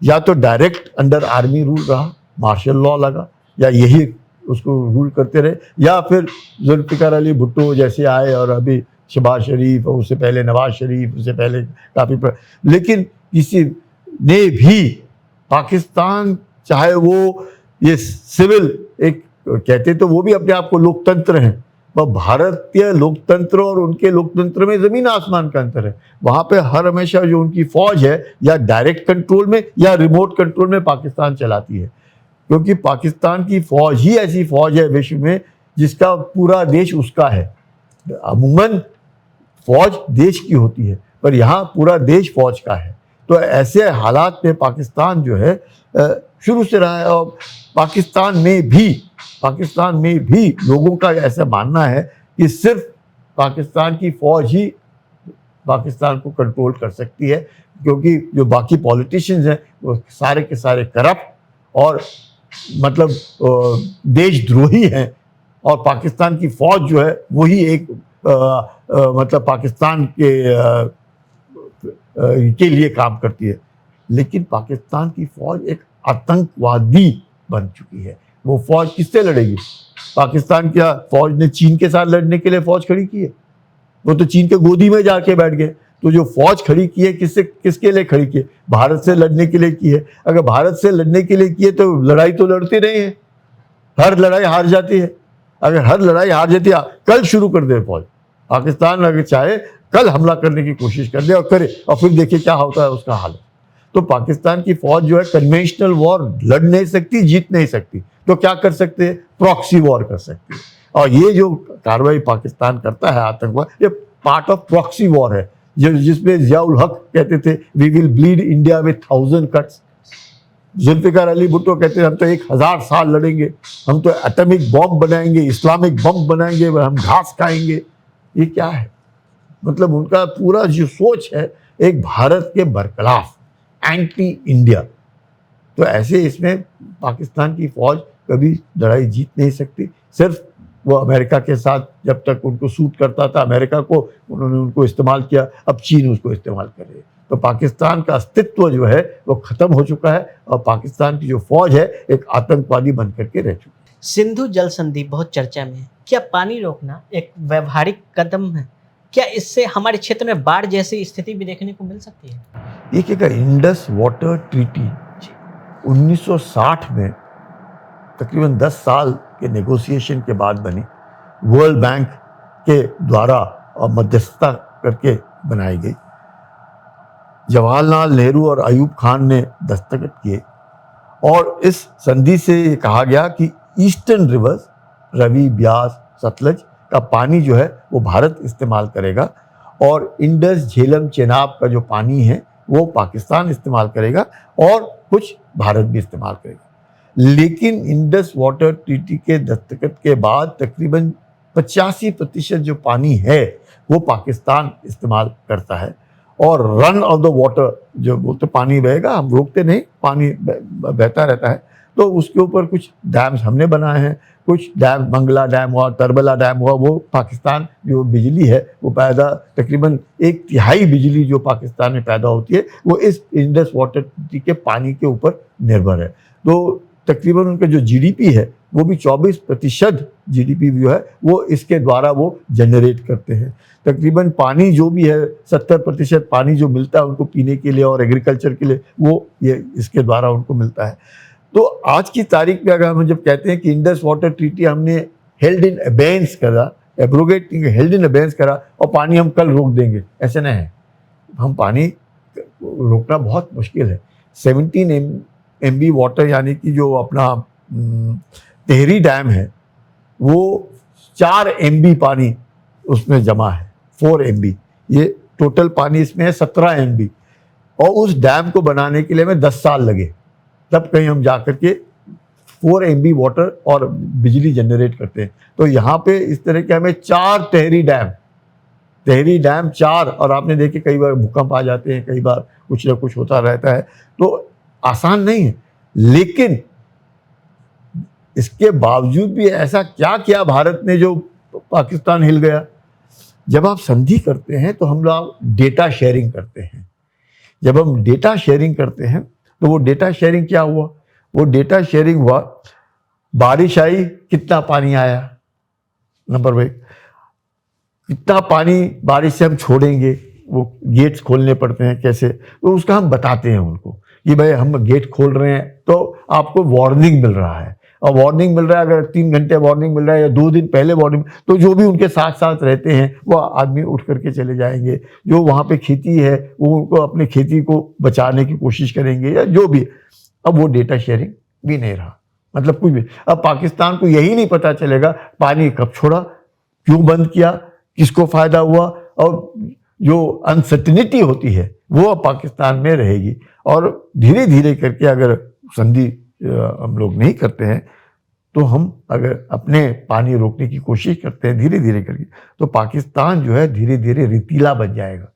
या तो डायरेक्ट अंडर आर्मी रूल रहा, मार्शल लॉ लगा, या यही उसको रूल करते रहे, या फिर जुल्फ़िकार अली भुट्टो जैसे आए और अभी शहबाज शरीफ, और उससे पहले नवाज शरीफ, उससे पहले काफ़ी लेकिन किसी ने भी पाकिस्तान, चाहे वो ये सिविल एक कहते तो वो भी अपने आप को लोकतंत्र हैं, वह भारतीय लोकतंत्र और उनके लोकतंत्र में ज़मीन आसमान का अंतर है। वहाँ पे हर हमेशा जो उनकी फ़ौज है या डायरेक्ट कंट्रोल में या रिमोट कंट्रोल में पाकिस्तान चलाती है, क्योंकि पाकिस्तान की फ़ौज ही ऐसी फ़ौज है विश्व में जिसका पूरा देश उसका है। अमूमन फ़ौज देश की होती है, पर यहाँ पूरा देश फ़ौज का है। तो ऐसे हालात में पाकिस्तान जो है शुरू से रहा है, और पाकिस्तान में भी लोगों का ऐसा मानना है कि सिर्फ पाकिस्तान की फ़ौज ही पाकिस्तान को कंट्रोल कर सकती है, क्योंकि जो बाकी पॉलिटिशियंस हैं वो सारे के सारे करप्ट और मतलब देशद्रोही हैं, और पाकिस्तान की फ़ौज जो है वही एक मतलब पाकिस्तान के लिए काम करती है। लेकिन पाकिस्तान की फ़ौज एक आतंकवादी बन चुकी है, वो फौज किससे लड़ेगी? पाकिस्तान क्या फौज ने चीन के साथ लड़ने के लिए फौज खड़ी की है? वो तो चीन के गोदी में जाके बैठ गए। तो जो फौज खड़ी की है किसके लिए खड़ी की है? भारत से लड़ने के लिए की है। अगर भारत से लड़ने के लिए की है तो लड़ाई तो लड़ते नहीं है, हर लड़ाई हार जाती है। अगर हर लड़ाई हार जाती है, कल शुरू कर दे फौज, पाकिस्तान अगर चाहे कल हमला करने की कोशिश कर दे और करे, और फिर देखिए क्या होता है उसका हाल। तो पाकिस्तान की फौज जो है कन्वेंशनल वॉर लड़ नहीं सकती, जीत नहीं सकती, तो क्या कर सकते हैं? प्रॉक्सी वॉर कर सकते हैं। और ये जो कार्रवाई पाकिस्तान करता है आतंकवाद, ये पार्ट ऑफ प्रॉक्सी वॉर है, जिसमें जियाउल हक कहते थे we will bleed India with 1000 cuts. Zulfikar Ali Bhutto कहते हैं हम तो 1000 साल लड़ेंगे, हम तो एटॉमिक बॉम्ब बनाएंगे, इस्लामिक बॉम्ब बनाएंगे, हम घास खाएंगे। ये क्या है? मतलब उनका पूरा जो सोच है एक भारत के बरखिलाफ, एंटी इंडिया। तो ऐसे इसमें पाकिस्तान की फौज कभी लड़ाई जीत नहीं सकती। सिर्फ वो अमेरिका के साथ जब तक उनको सूट करता था, अमेरिका को उन्होंने उनको इस्तेमाल किया, अब चीन उसको इस्तेमाल कर रही है। तो पाकिस्तान का अस्तित्व जो है वो खत्म हो चुका है और पाकिस्तान की जो फौज है एक आतंकवादी बन करके रह चुकी है। सिंधु जल संधि बहुत चर्चा में है। क्या पानी रोकना एक व्यवहारिक कदम है? क्या इससे हमारे क्षेत्र में बाढ़ जैसी स्थिति भी देखने को मिल सकती है? देखिएगा, इंडस वाटर ट्रीटी 1960 में तकरीबन 10 साल के नेगोशिएशन के बाद बनी, वर्ल्ड बैंक के द्वारा और मध्यस्थता करके बनाई गई। जवाहरलाल नेहरू और अयूब खान ने दस्तखत किए और इस संधि से ये कहा गया कि ईस्टर्न रिवर्स, रवि, ब्यास, सतलज का पानी जो है वो भारत इस्तेमाल करेगा और इंडस, झेलम, चेनाब का जो पानी है वो पाकिस्तान इस्तेमाल करेगा और कुछ भारत भी इस्तेमाल करेगा। लेकिन इंडस वाटर ट्रीटी के दस्तखत के बाद तकरीबन 85% जो पानी है वो पाकिस्तान इस्तेमाल करता है और रन ऑफ द वाटर जो बोलते पानी बहेगा, हम रोकते नहीं, पानी बहता रहता है। तो उसके ऊपर कुछ डैम्स हमने बनाए हैं, कुछ डैम, मंगला डैम हुआ, तरबला डैम हुआ, वो पाकिस्तान जो बिजली है वो पैदा, तकरीबन 1/3 बिजली जो पाकिस्तान में पैदा होती है वो इस इंडस वाटर ट्रीटी के पानी के ऊपर निर्भर है। तो तकरीबन उनका जो जीडीपी है वो भी 24% जीडीपी जो है वो इसके द्वारा वो जनरेट करते हैं। तकरीबन पानी जो भी है 70% पानी जो मिलता है उनको पीने के लिए और एग्रीकल्चर के लिए वो ये इसके द्वारा उनको मिलता है। तो आज की तारीख में अगर हम जब कहते हैं कि इंडस वाटर ट्रीटी हमने हेल्ड इन अबेंस करा, एब्रोगेट हेल्ड इन अबेंस करा और पानी हम कल रोक देंगे, ऐसे नहीं है। हम पानी रोकना बहुत मुश्किल है। 17 MB वाटर यानी कि जो अपना तेहरी डैम है वो 4 MB पानी उसमें जमा है, 4 MB, ये टोटल पानी इसमें है 17 MB और उस डैम को बनाने के लिए हमें 10 साल लगे, तब कहीं हम जा कर के 4 MB वाटर और बिजली जनरेट करते हैं। तो यहाँ पे इस तरह के हमें 4 तेहरी डैम 4, और आपने देखे कई बार भूकंप आ जाते हैं, कई बार कुछ ना कुछ होता रहता है, तो आसान नहीं है। लेकिन इसके बावजूद भी ऐसा क्या किया भारत ने जो पाकिस्तान हिल गया? जब आप संधि करते हैं तो हम लोग डेटा शेयरिंग करते हैं। जब हम डेटा शेयरिंग करते हैं तो वो डेटा शेयरिंग क्या हुआ? वो डेटा शेयरिंग हुआ, बारिश आई, कितना पानी आया, नंबर 1, कितना पानी बारिश से हम छोड़ेंगे, वो गेट्स खोलने पड़ते हैं कैसे, तो उसका हम बताते हैं उनको कि भाई हम गेट खोल रहे हैं तो आपको वार्निंग मिल रहा है। और वार्निंग मिल रहा है, अगर 3 घंटे वार्निंग मिल रहा है या 2 दिन पहले वार्निंग, तो जो भी उनके साथ साथ रहते हैं वो आदमी उठ करके चले जाएंगे। जो वहाँ पे खेती है वो उनको अपने खेती को बचाने की कोशिश करेंगे या जो भी। अब वो डेटा शेयरिंग भी नहीं रहा, मतलब कुछ भी। अब पाकिस्तान को यही नहीं पता चलेगा पानी कब छोड़ा, क्यों बंद किया, किसको फ़ायदा हुआ, और जो अनसर्टिनिटी होती है वो अब पाकिस्तान में रहेगी। और धीरे धीरे करके अगर संधि हम लोग नहीं करते हैं तो हम अगर अपने पानी रोकने की कोशिश करते हैं धीरे धीरे करके, तो पाकिस्तान जो है धीरे धीरे रेतीला बन जाएगा।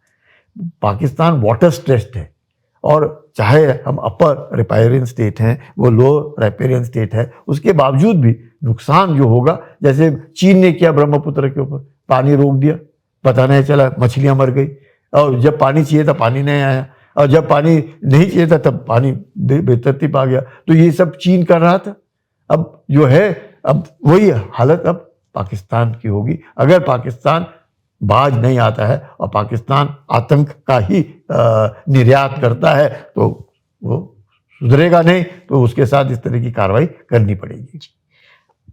पाकिस्तान वाटर स्ट्रेस्ड है, और चाहे हम अपर रिपेरियन स्टेट हैं, वो लोअर रिपेरियन स्टेट है, उसके बावजूद भी नुकसान जो होगा, जैसे चीन ने किया ब्रह्मपुत्र के ऊपर, पानी रोक दिया, पता नहीं चला, मछलियां मर गई, और जब पानी चाहिए था पानी नहीं आया, और जब पानी नहीं चाहिए था तब पानी बेतरतीब आ गया। तो ये सब चीन कर रहा था। अब जो है, अब वही हालत अब पाकिस्तान की होगी अगर पाकिस्तान बाज नहीं आता है और पाकिस्तान आतंक का ही निर्यात करता है, तो वो सुधरेगा नहीं, तो उसके साथ इस तरह की कार्रवाई करनी पड़ेगी।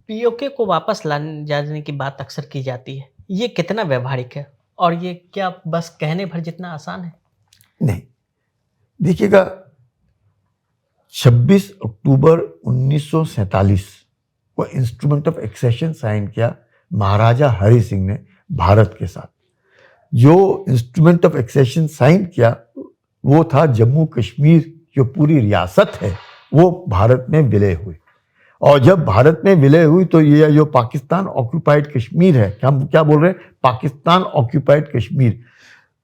पीओके को वापस लाने जाने की बात अक्सर की जाती है, ये कितना व्यवहारिक है और ये क्या बस कहने भर जितना आसान है? नहीं, देखिएगा, 26 अक्टूबर 1947 को इंस्ट्रूमेंट ऑफ एक्सेशन साइन किया महाराजा हरि सिंह ने भारत के साथ। जो इंस्ट्रूमेंट ऑफ एक्सेशन साइन किया वो था जम्मू कश्मीर जो पूरी रियासत है वो भारत में विलय हुई, और जब भारत में विलय हुई तो ये जो पाकिस्तान ऑक्यूपाइड कश्मीर है, हम क्या बोल रहे हैं, पाकिस्तान ऑक्यूपाइड कश्मीर,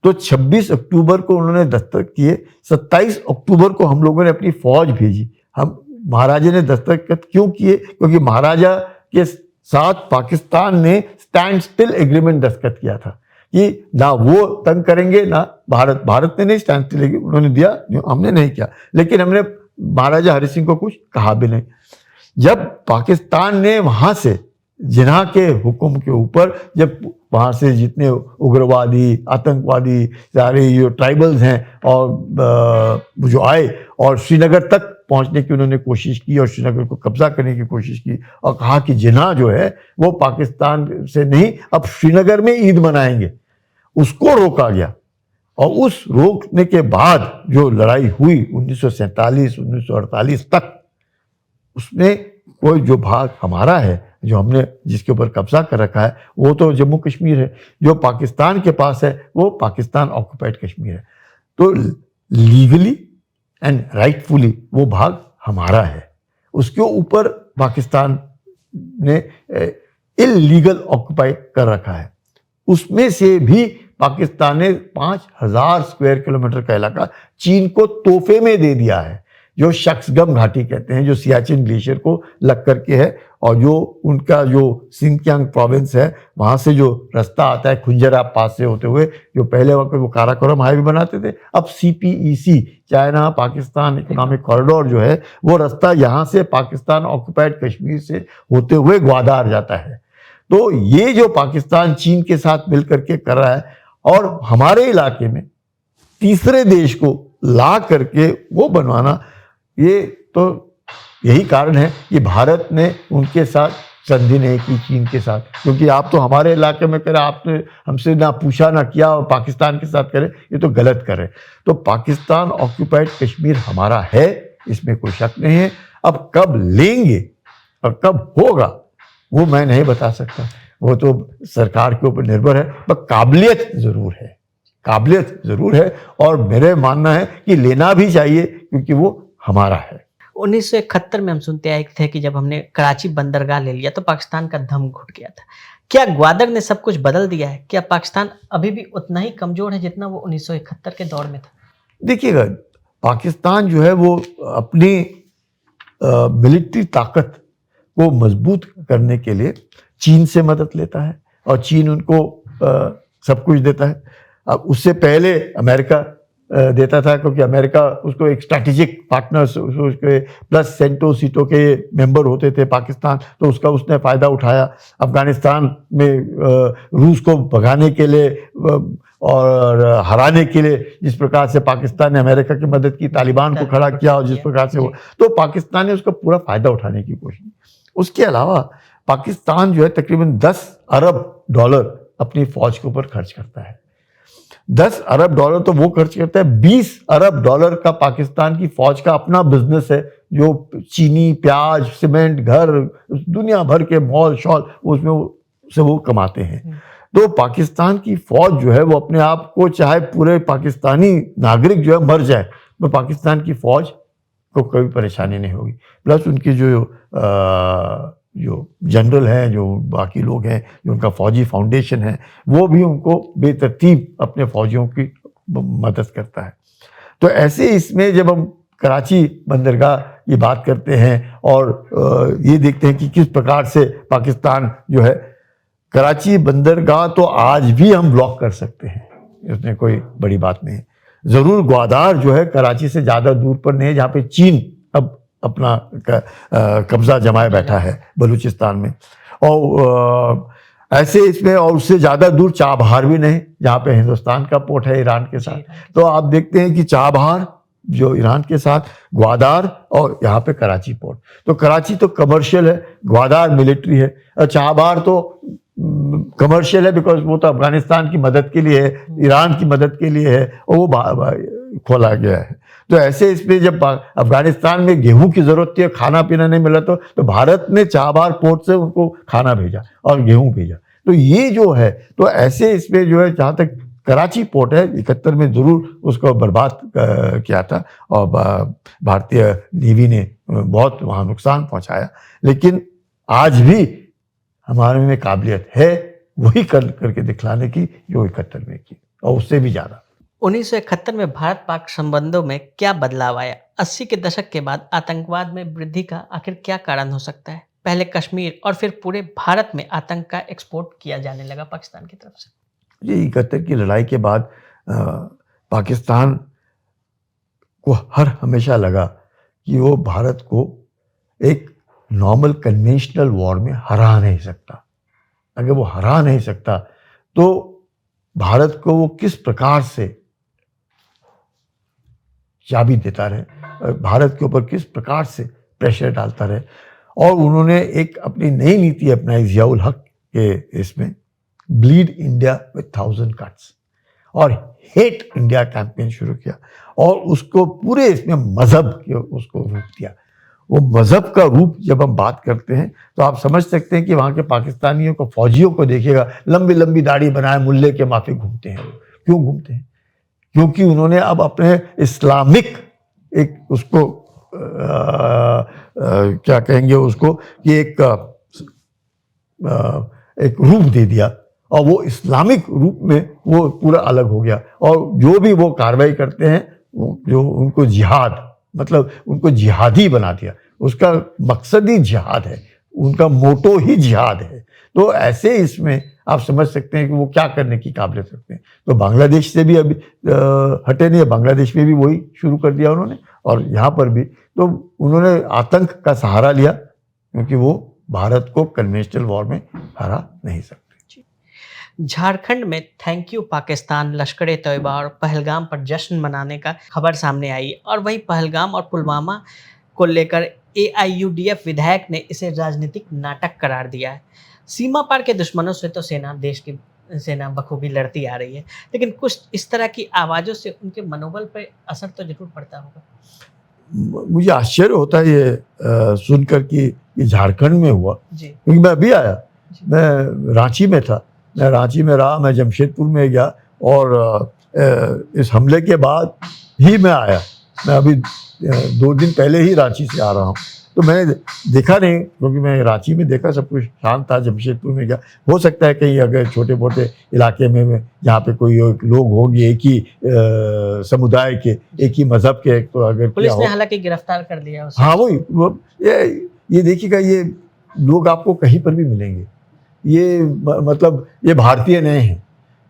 तो 26 अक्टूबर को उन्होंने दस्तखत किए। 27 अक्टूबर को हम लोगों ने अपनी फौज भेजी। हम महाराजा ने दस्तखत क्यों किए? क्योंकि महाराजा के साथ पाकिस्तान ने स्टैंड स्टिल एग्रीमेंट दस्तखत किया था कि ना वो तंग करेंगे ना भारत ने नहीं स्टैंड स्टिल एग्रीमेंट उन्होंने दिया, हमने नहीं किया, लेकिन हमने महाराजा हरि सिंह को कुछ कहा भी नहीं। जब पाकिस्तान ने वहां से जिन्ना के हुक्म के ऊपर, जब वहां से जितने उग्रवादी आतंकवादी सारे जो ट्राइबल्स हैं और जो आए और श्रीनगर तक पहुंचने की उन्होंने कोशिश की और श्रीनगर को कब्जा करने की कोशिश की और कहा कि जिन्ना जो है वो पाकिस्तान से नहीं, अब श्रीनगर में ईद मनाएंगे, उसको रोका गया। और उस रोकने के बाद जो लड़ाई हुई 1947 1948 तक, उसमें कोई जो भाग हमारा है, जो हमने जिसके ऊपर कब्जा कर रखा है, वो तो जम्मू कश्मीर है। जो पाकिस्तान के पास है वो पाकिस्तान ऑक्यूपाइड कश्मीर है। तो लीगली एंड राइटफुली वो भाग हमारा है। उसके ऊपर पाकिस्तान ने इलीगल ऑक्यूपाई कर रखा है। उसमें से भी पाकिस्तान ने 5000 स्क्वायर किलोमीटर का इलाका चीन को तोहफे में दे दिया है, जो शख्सगम घाटी कहते हैं, जो सियाचिन ग्लेशियर को लग करके है, और जो उनका जो सिंकियांग प्रोविंस है वहाँ से जो रास्ता आता है खुंजरा पास से होते हुए, जो पहले वक्त वो काराकोरम हाईवे बनाते थे, अब CPEC China Pakistan economic corridor जो है वो रास्ता यहाँ से पाकिस्तान ऑक्यूपाइड कश्मीर से होते हुए ग्वादार जाता है। तो ये जो पाकिस्तान चीन के साथ मिल करके कर रहा है और हमारे इलाके में तीसरे देश को ला करके वो बनवाना, ये तो यही कारण है कि भारत ने उनके साथ संधि नहीं की चीन के साथ, क्योंकि आप तो हमारे इलाके में करें, आपने हमसे ना पूछा ना किया और पाकिस्तान के साथ करें, ये तो गलत करें। तो पाकिस्तान ऑक्यूपाइड कश्मीर हमारा है, इसमें कोई शक नहीं है। अब कब लेंगे और कब होगा वो मैं नहीं बता सकता, वो तो सरकार के ऊपर निर्भर है, पर काबिलियत जरूर है, काबिलियत जरूर है, और मेरे मानना है कि लेना भी चाहिए क्योंकि वो हमारा है। 1971 में हम सुनते आए थे कि जब हमने कराची बंदरगाह ले लिया तो पाकिस्तान का दम घुट गया था। क्या ग्वादर ने सब कुछ बदल दिया है? क्या पाकिस्तान अभी भी उतना ही कमजोर है जितना वो 1971 के दौर में था? देखिएगा, पाकिस्तान जो है वो अपनी मिलिट्री ताकत को मजबूत करने के लिए चीन से मदद लेता है और चीन उनको सब कुछ देता है। अब उससे पहले अमेरिका देता था, क्योंकि अमेरिका उसको एक स्ट्रैटेजिक पार्टनर्स उसके प्लस सेंटो सीटो के मेंबर होते थे पाकिस्तान, तो उसका उसने फ़ायदा उठाया। अफगानिस्तान में रूस को भगाने के लिए और हराने के लिए जिस प्रकार से पाकिस्तान ने अमेरिका की मदद की, तालिबान को खड़ा किया, और जिस प्रकार से वो, तो पाकिस्तान ने उसका पूरा फ़ायदा उठाने की कोशिश की। उसके अलावा पाकिस्तान जो है तकरीबन $10 अरब अपनी फ़ौज के ऊपर खर्च करता है। $10 अरब तो वो खर्च करता है। $20 अरब का पाकिस्तान की फौज का अपना बिजनेस है, जो चीनी, प्याज, सीमेंट, घर, दुनिया भर के मॉल शॉल उसमें से वो कमाते हैं। तो पाकिस्तान की फौज जो है वो अपने आप को, चाहे पूरे पाकिस्तानी नागरिक जो है मर जाए, तो पाकिस्तान की फौज को कोई परेशानी नहीं होगी। प्लस उनकी जो जनरल हैं, जो बाकी लोग हैं, जो उनका फौजी फाउंडेशन है, वो भी उनको बेतरतीब अपने फौजियों की मदद करता है। तो ऐसे इसमें जब हम कराची बंदरगाह की बात करते हैं और ये देखते हैं कि किस प्रकार से पाकिस्तान जो है, कराची बंदरगाह तो आज भी हम ब्लॉक कर सकते हैं, इसमें कोई बड़ी बात नहीं है। ज़रूर ग्वादार जो है कराची से ज़्यादा दूर पर नहीं है, जहाँ पे चीन अब अपना कब्जा जमाए बैठा है बलूचिस्तान में। और ऐसे इसमें, और उससे ज़्यादा दूर चाबहार भी नहीं, जहाँ पे हिंदुस्तान का पोर्ट है ईरान के साथ। तो आप देखते हैं कि चाबहार जो ईरान के साथ, ग्वादार, और यहाँ पे कराची पोर्ट। तो कराची तो कमर्शियल है, ग्वादार मिलिट्री है, और चाबहार तो कमर्शियल है बिकॉज वो तो अफगानिस्तान की मदद के लिए है, ईरान की मदद के लिए है, और वो खोला गया है। तो ऐसे इसमें जब अफगानिस्तान में गेहूं की जरूरत थी, खाना पीना नहीं मिला, तो भारत ने चाबहार पोर्ट से उनको खाना भेजा और गेहूं भेजा। तो ये जो है, तो ऐसे इसमें जो है, जहाँ तक कराची पोर्ट है 71 में जरूर उसको बर्बाद किया था, और भारतीय नेवी ने बहुत वहाँ नुकसान पहुँचाया। लेकिन आज भी हमारे में काबिलियत है वही करके दिखलाने की जो 71 में की, और उससे भी ज़्यादा। 1971 में भारत पाक संबंधों में क्या बदलाव आया? 80 के दशक के बाद आतंकवाद में वृद्धि का आखिर क्या कारण हो सकता है? पहले कश्मीर और फिर पूरे भारत में आतंक का एक्सपोर्ट किया जाने लगा पाकिस्तान की तरफ से। ये 71 की लड़ाई के बाद पाकिस्तान को हमेशा लगा कि वो भारत को एक नॉर्मल कन्वेंशनल वॉर में हरा नहीं सकता। अगर वो हरा नहीं सकता तो भारत को वो किस प्रकार से चाबी देता रहे, भारत के ऊपर किस प्रकार से प्रेशर डालता रहे। और उन्होंने एक अपनी नई नीति अपनाई ज़ियाउल हक के इसमें, ब्लीड इंडिया विथ 1000 कट्स, और हेट इंडिया कैंपेन शुरू किया, और उसको पूरे इसमें मजहब के उसको रूप दिया। वो मजहब का रूप जब हम बात करते हैं तो आप समझ सकते हैं कि वहाँ के पाकिस्तानियों को, फौजियों को देखिएगा, लंबी लंबी दाढ़ी बनाए मुल्ले के माफी घूमते हैं। क्यों घूमते हैं? क्योंकि उन्होंने अब अपने इस्लामिक एक उसको क्या कहेंगे उसको, कि एक रूप दे दिया, और वो इस्लामिक रूप में वो पूरा अलग हो गया। और जो भी वो कार्रवाई करते हैं, जो उनको जिहाद, मतलब उनको जिहादी बना दिया। उसका मकसद ही जिहाद है, उनका मोटो ही जिहाद है। तो ऐसे इसमें आप समझ सकते हैं कि वो क्या करने की काबिलियत रखते हैं। तो बांग्लादेश से भी अभी हटे नहीं है, बांग्लादेश में भी वही शुरू कर दिया उन्होंने, और यहाँ पर भी। तो उन्होंने आतंक का सहारा लिया, क्योंकि वो भारत को कन्वेंशनल वॉर में हरा नहीं सकते। झारखंड में थैंक यू पाकिस्तान, लश्कर तैयबा और पहलगाम पर जश्न मनाने का खबर सामने आई, और वहीं पहलगाम और पुलवामा को लेकर AIUDF विधायक ने इसे राजनीतिक नाटक करार दिया है। सीमा पार के दुश्मनों से तो देश की सेना बखूबी लड़ती आ रही है, लेकिन कुछ इस तरह की आवाज़ों से उनके मनोबल पर असर तो जरूर पड़ता होगा। मुझे आश्चर्य होता है ये सुनकर कि ये झारखंड में हुआ, क्योंकि मैं अभी आया, मैं रांची में था, मैं रांची में रहा, मैं जमशेदपुर में गया, और इस हमले के बाद ही मैं आया। मैं अभी 2 दिन पहले ही रांची से आ रहा हूँ। तो मैंने देखा नहीं, क्योंकि मैं रांची में देखा सब कुछ शांत था। जमशेदपुर में गया, हो सकता है कहीं अगर छोटे मोटे इलाके में जहाँ पे कोई लोग होंगे एक ही समुदाय के, एक ही मजहब के, तो अगर पुलिस ने हालांकि गिरफ्तार कर लिया उसे। हाँ, वही ये देखिएगा, ये लोग आपको कहीं पर भी मिलेंगे। ये मतलब ये भारतीय नहीं है,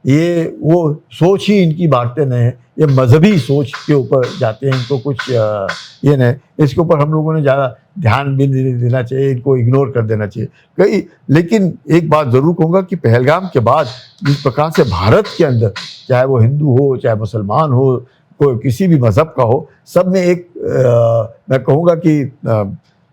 ये वो सोच ही इनकी भारतीय नहीं है, ये मजहबी सोच के ऊपर जाते हैं। इनको कुछ ये नहीं, इसके ऊपर हम लोगों ने ज़्यादा ध्यान भी नहीं देना चाहिए, इनको इग्नोर कर देना चाहिए। लेकिन एक बात ज़रूर कहूँगा कि पहलगाम के बाद जिस प्रकार से भारत के अंदर, चाहे वो हिंदू हो, चाहे मुसलमान हो, कोई किसी भी मज़हब का हो, सब में एक मैं कहूँगा कि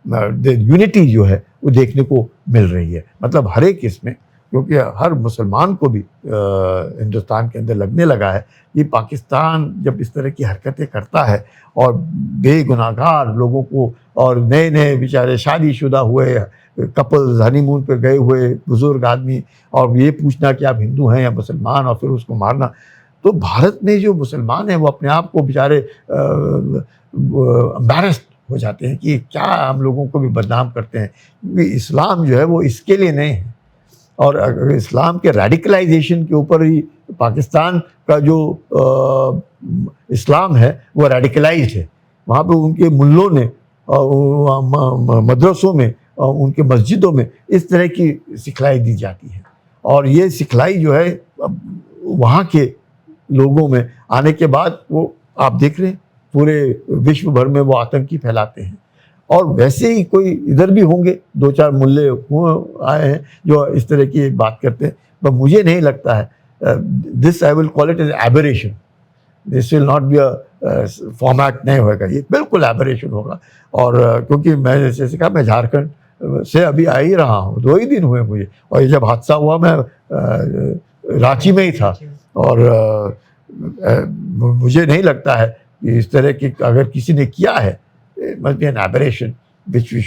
यूनिटी जो है वो देखने को मिल रही है। मतलब हर एक इसमें, क्योंकि हर मुसलमान को भी हिंदुस्तान के अंदर लगने लगा है कि पाकिस्तान जब इस तरह की हरकतें करता है और बेगुनाहगार लोगों को, और नए नए बेचारे शादीशुदा हुए कपल्स, हनीमून पर गए हुए बुजुर्ग आदमी, और ये पूछना कि आप हिंदू हैं या मुसलमान, और फिर उसको मारना। तो भारत में जो मुसलमान हैं वो अपने आप को बेचारे एम्बैरेस्ड हो जाते हैं कि क्या हम लोगों को भी बदनाम करते हैं, क्योंकि इस्लाम जो है वो इसके लिए नहीं है। और अगर इस्लाम के रेडिकलाइजेशन के ऊपर ही पाकिस्तान का जो इस्लाम है वो रेडिकलाइज्ड है। वहाँ पे उनके मुल्लों ने मदरसों में और उनके मस्जिदों में इस तरह की सिखलाई दी जाती है, और ये सिखलाई जो है वहाँ के लोगों में आने के बाद वो आप देख रहे हैं पूरे विश्व भर में वो आतंकी फैलाते हैं। और वैसे ही कोई इधर भी होंगे, 2-4 मुल्ले आए हैं जो इस तरह की एक बात करते हैं, पर मुझे नहीं लगता है। This I will call it as aberration, this will not be a format, नहीं होगा, ये बिल्कुल एबरेशन होगा। और क्योंकि मैं जैसे कहा, मैं झारखंड से अभी आ ही रहा हूँ, 2 ही दिन हुए मुझे, और ये जब हादसा हुआ मैं रांची में ही था, और मुझे नहीं लगता है कि इस तरह की अगर किसी ने किया है, must be an aberration which we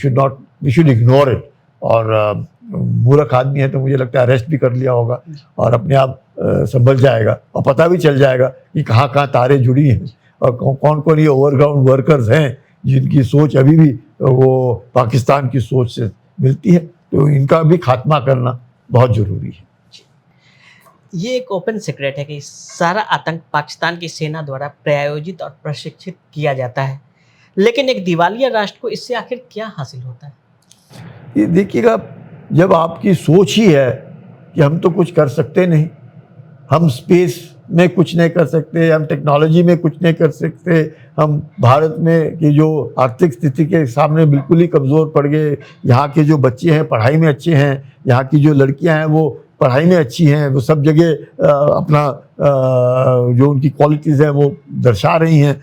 should ignore it. और मूर्ख आदमी है तो मुझे लगता है अरेस्ट भी कर लिया होगा और अपने आप संभल जाएगा, और पता भी चल जाएगा कि कहाँ कहाँ तारे जुड़ी हैं और कौन कौन ये ओवरग्राउंड वर्कर्स हैं जिनकी सोच अभी भी वो पाकिस्तान की सोच से मिलती है। तो इनका भी खात्मा करना बहुत ज़रूरी है। ये एक ओपन सीक्रेट है कि सारा आतंक पाकिस्तान की सेना द्वारा प्रायोजित और प्रशिक्षित किया जाता है, लेकिन एक दिवालिया राष्ट्र को इससे आखिर क्या हासिल होता है? ये देखिएगा, जब आपकी सोच ही है कि हम तो कुछ कर सकते नहीं, हम स्पेस में कुछ नहीं कर सकते, हम टेक्नोलॉजी में कुछ नहीं कर सकते, हम भारत में की जो आर्थिक स्थिति के सामने बिल्कुल ही कमज़ोर पड़ गए, यहाँ के जो बच्चे हैं पढ़ाई में अच्छे हैं, यहाँ की जो लड़कियाँ हैं वो पढ़ाई में अच्छी हैं, वो सब जगह अपना जो उनकी क्वालिटीज़ हैं वो दर्शा रही हैं।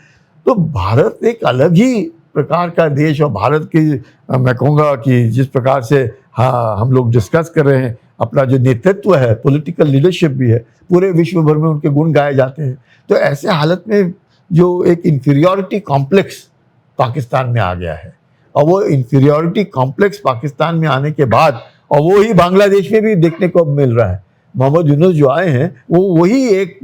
तो भारत एक अलग ही प्रकार का देश, और भारत की मैं कहूँगा कि जिस प्रकार से हाँ हम लोग डिस्कस कर रहे हैं, अपना जो नेतृत्व है, पॉलिटिकल लीडरशिप भी है, पूरे विश्व भर में उनके गुण गाए जाते हैं। तो ऐसे हालत में जो एक इन्फीरियॉरिटी कॉम्प्लेक्स पाकिस्तान में आ गया है, और वो इन्फीरियॉरिटी कॉम्प्लेक्स पाकिस्तान में आने के बाद, और वो ही बांग्लादेश में भी देखने को मिल रहा है। मोहम्मद यूनुस जो आए हैं वो वही एक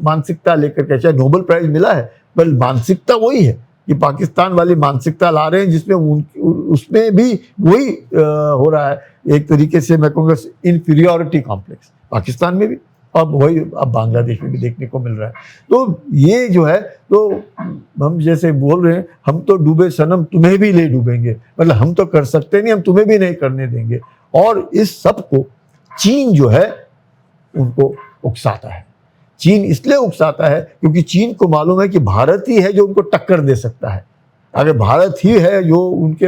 मानसिकता लेकर के, चाहे नोबेल प्राइज मिला है, पर मानसिकता वही है कि पाकिस्तान वाली मानसिकता ला रहे हैं, जिसमें उसमें भी वही हो रहा है एक तरीके से, मैं कहूँगा इन्फीरियॉरिटी कॉम्प्लेक्स पाकिस्तान में भी, और वही अब बांग्लादेश में भी देखने को मिल रहा है। तो ये जो है, तो हम जैसे बोल रहे हैं, हम तो डूबे सनम तुम्हें भी ले डूबेंगे, मतलब हम तो कर सकते नहीं, हम तुम्हें भी नहीं करने देंगे। और इस सब को चीन जो है उनको उकसाता है। चीन इसलिए उकसाता है क्योंकि चीन को मालूम है कि भारत ही है जो उनको टक्कर दे सकता है। अगर भारत ही है जो उनके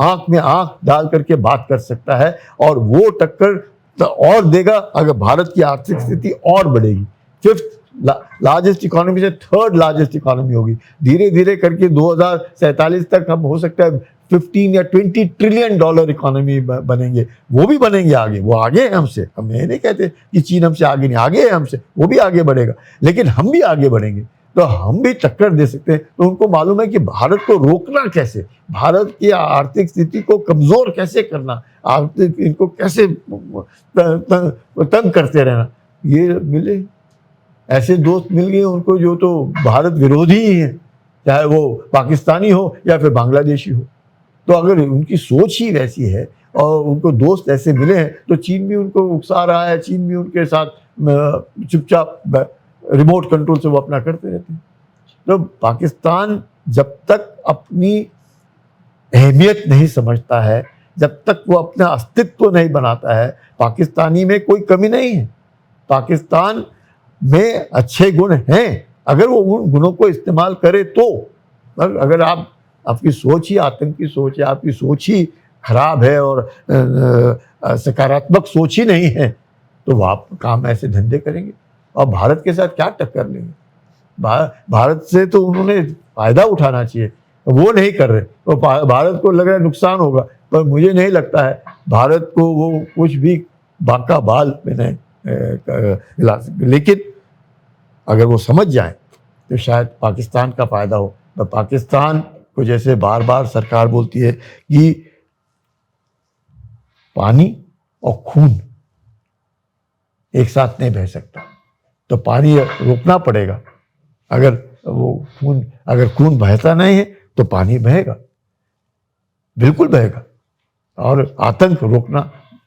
आंख में आंख डाल करके बात कर सकता है, और वो टक्कर और देगा अगर भारत की आर्थिक स्थिति और बढ़ेगी, 5th लार्जेस्ट इकोनॉमी से 3rd लार्जेस्ट इकोनॉमी होगी, धीरे धीरे करके 2047 तक हम हो सकता है 15 या 20 ट्रिलियन डॉलर इकोनॉमी बनेंगे। वो भी बनेंगे आगे, वो आगे है हमसे, हम ये नहीं कहते कि चीन हमसे आगे नहीं, आगे है हमसे, वो भी आगे बढ़ेगा, लेकिन हम भी आगे बढ़ेंगे, तो हम भी टक्कर दे सकते हैं। तो उनको मालूम है कि भारत को रोकना कैसे, भारत की आर्थिक स्थिति को कमज़ोर कैसे करना, आर्थिक इनको कैसे तंग करते रहना। ये मिले ऐसे दोस्त मिल गए उनको जो तो भारत विरोधी ही हैं, चाहे वो पाकिस्तानी हो या फिर बांग्लादेशी हो। तो अगर उनकी सोच ही वैसी है और उनको दोस्त ऐसे मिले हैं, तो चीन भी उनको उकसा रहा है, चीन भी उनके साथ चुपचाप रिमोट कंट्रोल से वो अपना करते रहते हैं। तो पाकिस्तान जब तक अपनी अहमियत नहीं समझता है, जब तक वो अपना अस्तित्व नहीं बनाता है, पाकिस्तानी में कोई कमी नहीं है, पाकिस्तान में अच्छे गुण हैं, अगर वो उन गुणों को इस्तेमाल करे तो। अगर आपकी सोच ही आतंकी सोच है, आपकी सोच ही खराब है और सकारात्मक सोच ही नहीं है, तो आप काम ऐसे धंधे करेंगे और भारत के साथ क्या टक्कर लेंगे। भारत से तो उन्होंने फ़ायदा उठाना चाहिए, वो नहीं कर रहे, तो भारत को लग रहा है नुकसान होगा, पर मुझे नहीं लगता है भारत को वो कुछ भी बांका बाल में नहीं हिला सकते। लेकिन अगर वो समझ जाए तो शायद पाकिस्तान का फ़ायदा हो। तो पाकिस्तान को जैसे बार बार सरकार बोलती है कि पानी और खून एक साथ नहीं बह सकता, तो पानी रोकना पड़ेगा। अगर खून बहता नहीं है तो पानी बहेगा, बिल्कुल बहेगा। और आतंक रोकना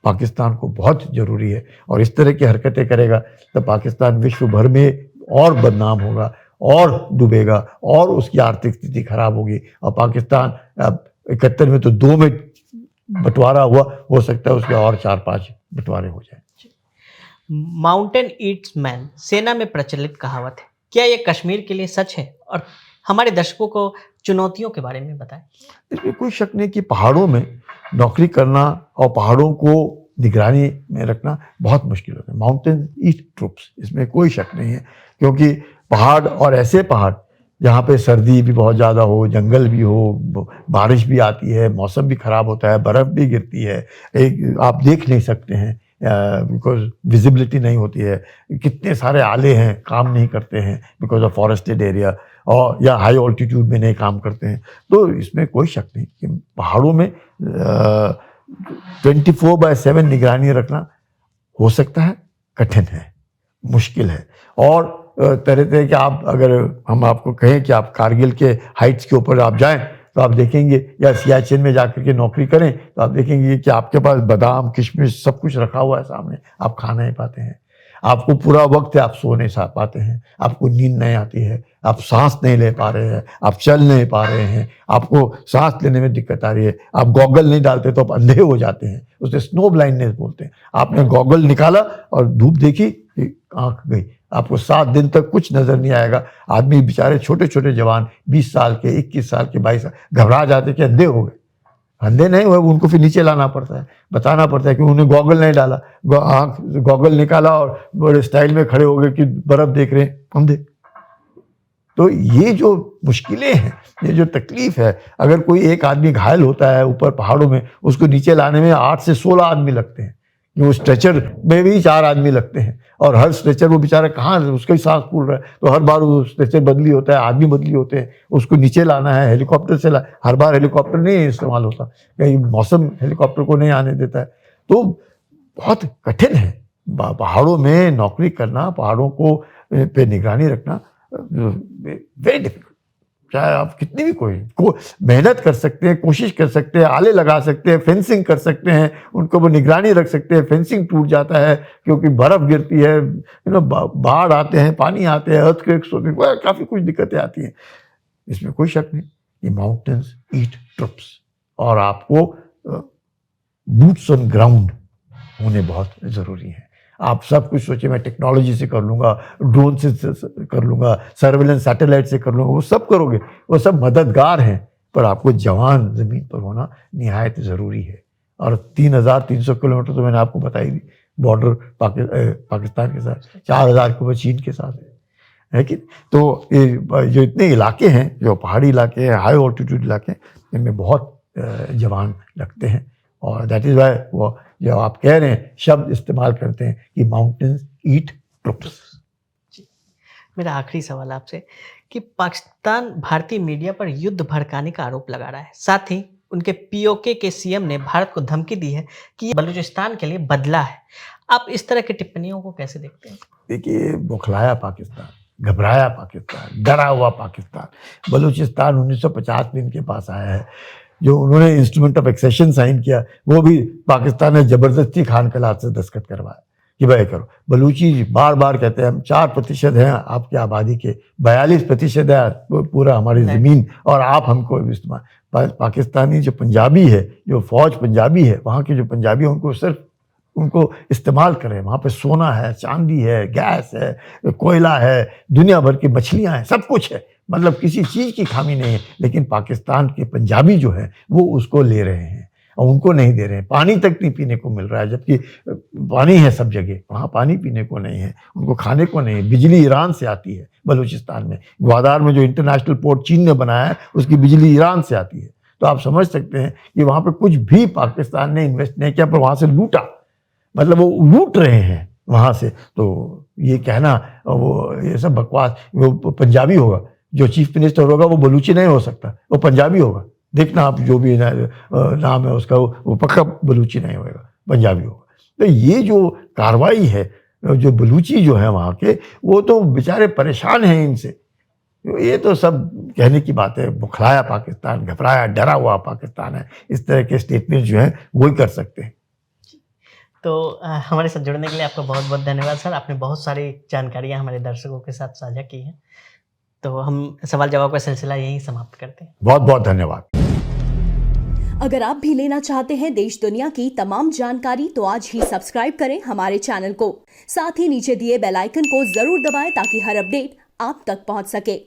पाकिस्तान को बहुत ज़रूरी है, और इस तरह की हरकतें करेगा तो पाकिस्तान विश्व भर में और बदनाम होगा और डूबेगा और उसकी आर्थिक स्थिति खराब होगी। और पाकिस्तान 71 में तो 2 में बंटवारा हुआ, हो सकता है उसके और 4-5 बंटवारे हो जाए। माउंटेन ईट्स मैन सेना में प्रचलित कहावत है, क्या ये कश्मीर के लिए सच है? और हमारे दर्शकों को चुनौतियों के बारे में बताएं। इसमें कोई शक नहीं कि पहाड़ों में नौकरी करना और पहाड़ों को निगरानी में रखना बहुत मुश्किल होता है। माउंटेन ईट ट्रुप्स, इसमें कोई शक नहीं है, क्योंकि पहाड़ और ऐसे पहाड़ जहाँ पे सर्दी भी बहुत ज़्यादा हो, जंगल भी हो, बारिश भी आती है, मौसम भी ख़राब होता है, बर्फ़ भी गिरती है, एक आप देख नहीं सकते हैं बिकॉज विजिबिलिटी नहीं होती है, कितने सारे आले हैं काम नहीं करते हैं बिकॉज ऑफ फॉरेस्टेड एरिया, और या हाई ऑल्टीट्यूड में नहीं काम करते हैं। तो इसमें कोई शक नहीं कि पहाड़ों में 24/7 निगरानी रखना हो सकता है, कठिन है, मुश्किल है। और तरह तरह के आप, अगर हम आपको कहें कि आप कारगिल के हाइट्स के ऊपर आप जाएं तो आप देखेंगे, या सियाचिन में जाकर के नौकरी करें तो आप देखेंगे कि आपके पास बादाम, किशमिश सब कुछ रखा हुआ है सामने, आप खा नहीं पाते हैं। आपको पूरा वक्त है, आप सो नहीं पाते हैं, आपको नींद नहीं आती है, आप सांस नहीं ले पा रहे हैं, आप चल नहीं पा रहे हैं, आपको सांस लेने में दिक्कत आ रही है, आप गॉगल नहीं डालते तो आप अंधे हो जाते हैं, उसे स्नो ब्लाइंडनेस बोलते हैं। आपने गॉगल निकाला और धूप देखी, आंख गई, आपको 7 दिन तक कुछ नजर नहीं आएगा। आदमी बेचारे छोटे छोटे जवान 20 साल के, 21 साल के, 22 साल घबरा जाते कि अंधे हो गए। अंधे नहीं हुए, उनको फिर नीचे लाना पड़ता है, बताना पड़ता है कि उन्होंने गॉगल नहीं डाला, आंख गॉगल निकाला और बड़े स्टाइल में खड़े हो गए कि बर्फ देख रहे हैं, अंधे। तो ये जो मुश्किलें हैं, ये जो तकलीफ है, अगर कोई एक आदमी घायल होता है ऊपर पहाड़ों में, उसको नीचे लाने में 8 से 16 आदमी लगते हैं, वो स्ट्रेचर में भी 4 आदमी लगते हैं, और हर स्ट्रेचर वो बेचारा कहाँ, उसका ही सांस फूल रहा है, तो हर बार वो स्ट्रेचर बदली होता है, आदमी बदली होते हैं, उसको नीचे लाना है, हेलीकॉप्टर से हर बार हेलीकॉप्टर नहीं इस्तेमाल होता, कहीं मौसम हेलीकॉप्टर को नहीं आने देता है। तो बहुत कठिन है पहाड़ों में नौकरी करना, पहाड़ों को पे निगरानी रखना, वेरी डिफिकल्ट। चाहे आप कितनी भी कोई मेहनत कर सकते हैं, कोशिश कर सकते हैं, आले लगा सकते हैं, फेंसिंग कर सकते हैं, उनको वो निगरानी रख सकते हैं, फेंसिंग टूट जाता है क्योंकि बर्फ गिरती है, बाढ़ आते हैं, पानी आते हैं, अर्थक्वेक्स होते हैं, काफ़ी कुछ दिक्कतें आती हैं। इसमें कोई शक नहीं कि माउंटेन्स ईट ट्रुप्स, और आपको बूट्स ऑन ग्राउंड होने बहुत ज़रूरी है। आप सब कुछ सोचिए, मैं टेक्नोलॉजी से कर लूँगा, ड्रोन से कर लूँगा, सर्वेलेंस सैटेलाइट से कर लूँगा, वो सब करोगे, वो सब मददगार हैं, पर आपको जवान ज़मीन पर होना निहायत ज़रूरी है। और 3300 किलोमीटर तो मैंने आपको बताई दी, बॉर्डर पाकिस्तान के साथ, 4000 के ऊपर चीन के साथ है कि। तो ये जो इतने इलाके हैं, जो पहाड़ी इलाके हैं, हाई ऑल्टीट्यूड इलाके हैं, इनमें बहुत जवान लगते हैं, और दैट इज़ वाई वो जो आप कह रहे हैं शब्द इस्तेमाल करते हैं कि माउंटेन्स ईट ट्रुप्स। मेरा आखिरी सवाल आपसे कि पाकिस्तान भारतीय मीडिया पर युद्ध भड़काने का आरोप लगा रहा है, साथ ही उनके पीओके के सीएम ने भारत को धमकी दी है कि ये बलूचिस्तान के लिए बदला है। आप इस तरह की टिप्पणियों को कैसे देखते हैं? देखिए, बौखलाया पाकिस्तान, घबराया पाकिस्तान, डरा हुआ पाकिस्तान। बलूचिस्तान 1950 में इनके पास आया है, जो उन्होंने इंस्ट्रूमेंट ऑफ एक्सेशन साइन किया, वो भी पाकिस्तान ने ज़बरदस्ती खान के हाथ से दस्तखत करवाया कि भाई करो। बलूची बार बार कहते हैं हम 4% हैं आपकी आबादी के, 42% है पूरा हमारी ज़मीन, और आप हमको इस्तेमाल। पाकिस्तानी जो पंजाबी है, जो फ़ौज पंजाबी है, वहाँ के जो पंजाबी हैं, उनको सिर्फ उनको इस्तेमाल करें। वहाँ पे सोना है, चांदी है, गैस है, कोयला है, दुनिया भर की मछलियाँ हैं, सब कुछ है, मतलब किसी चीज़ की खामी नहीं है। लेकिन पाकिस्तान के पंजाबी जो है वो उसको ले रहे हैं और उनको नहीं दे रहे हैं। पानी तक नहीं पीने को मिल रहा है, जबकि पानी है सब जगह, वहाँ पानी पीने को नहीं है, उनको खाने को नहीं है। बिजली ईरान से आती है बलूचिस्तान में, ग्वादार में जो इंटरनेशनल पोर्ट चीन ने बनाया है उसकी बिजली ईरान से आती है। तो आप समझ सकते हैं कि वहाँ पर कुछ भी पाकिस्तान ने इन्वेस्ट नहीं किया, पर वहाँ से लूटा, मतलब वो लूट रहे हैं वहाँ से। तो ये कहना, वो ये सब बकवास। वो पंजाबी होगा, जो चीफ मिनिस्टर होगा वो बलूची नहीं हो सकता, वो पंजाबी होगा। देखना आप, जो भी नाम है उसका, वो पक्का बलूची नहीं होगा, पंजाबी होगा। तो ये जो कार्रवाई है, जो बलूची जो है वहाँ के, वो तो बेचारे परेशान हैं इनसे। ये तो सब कहने की बात है। बुखलाया पाकिस्तान, घबराया डरा हुआ पाकिस्तान है, इस तरह के स्टेटमेंट जो हैं वही कर सकते हैं। तो हमारे साथ जुड़ने के लिए आपका बहुत बहुत धन्यवाद सर। आपने बहुत सारी जानकारियाँ हमारे दर्शकों के साथ साझा की हैं। तो हम सवाल जवाब का सिलसिला यहीं समाप्त करते हैं। बहुत बहुत धन्यवाद। अगर आप भी लेना चाहते हैं देश दुनिया की तमाम जानकारी, तो आज ही सब्सक्राइब करें हमारे चैनल को। साथ ही नीचे दिए बेल आइकन को जरूर दबाएं ताकि हर अपडेट आप तक पहुंच सके।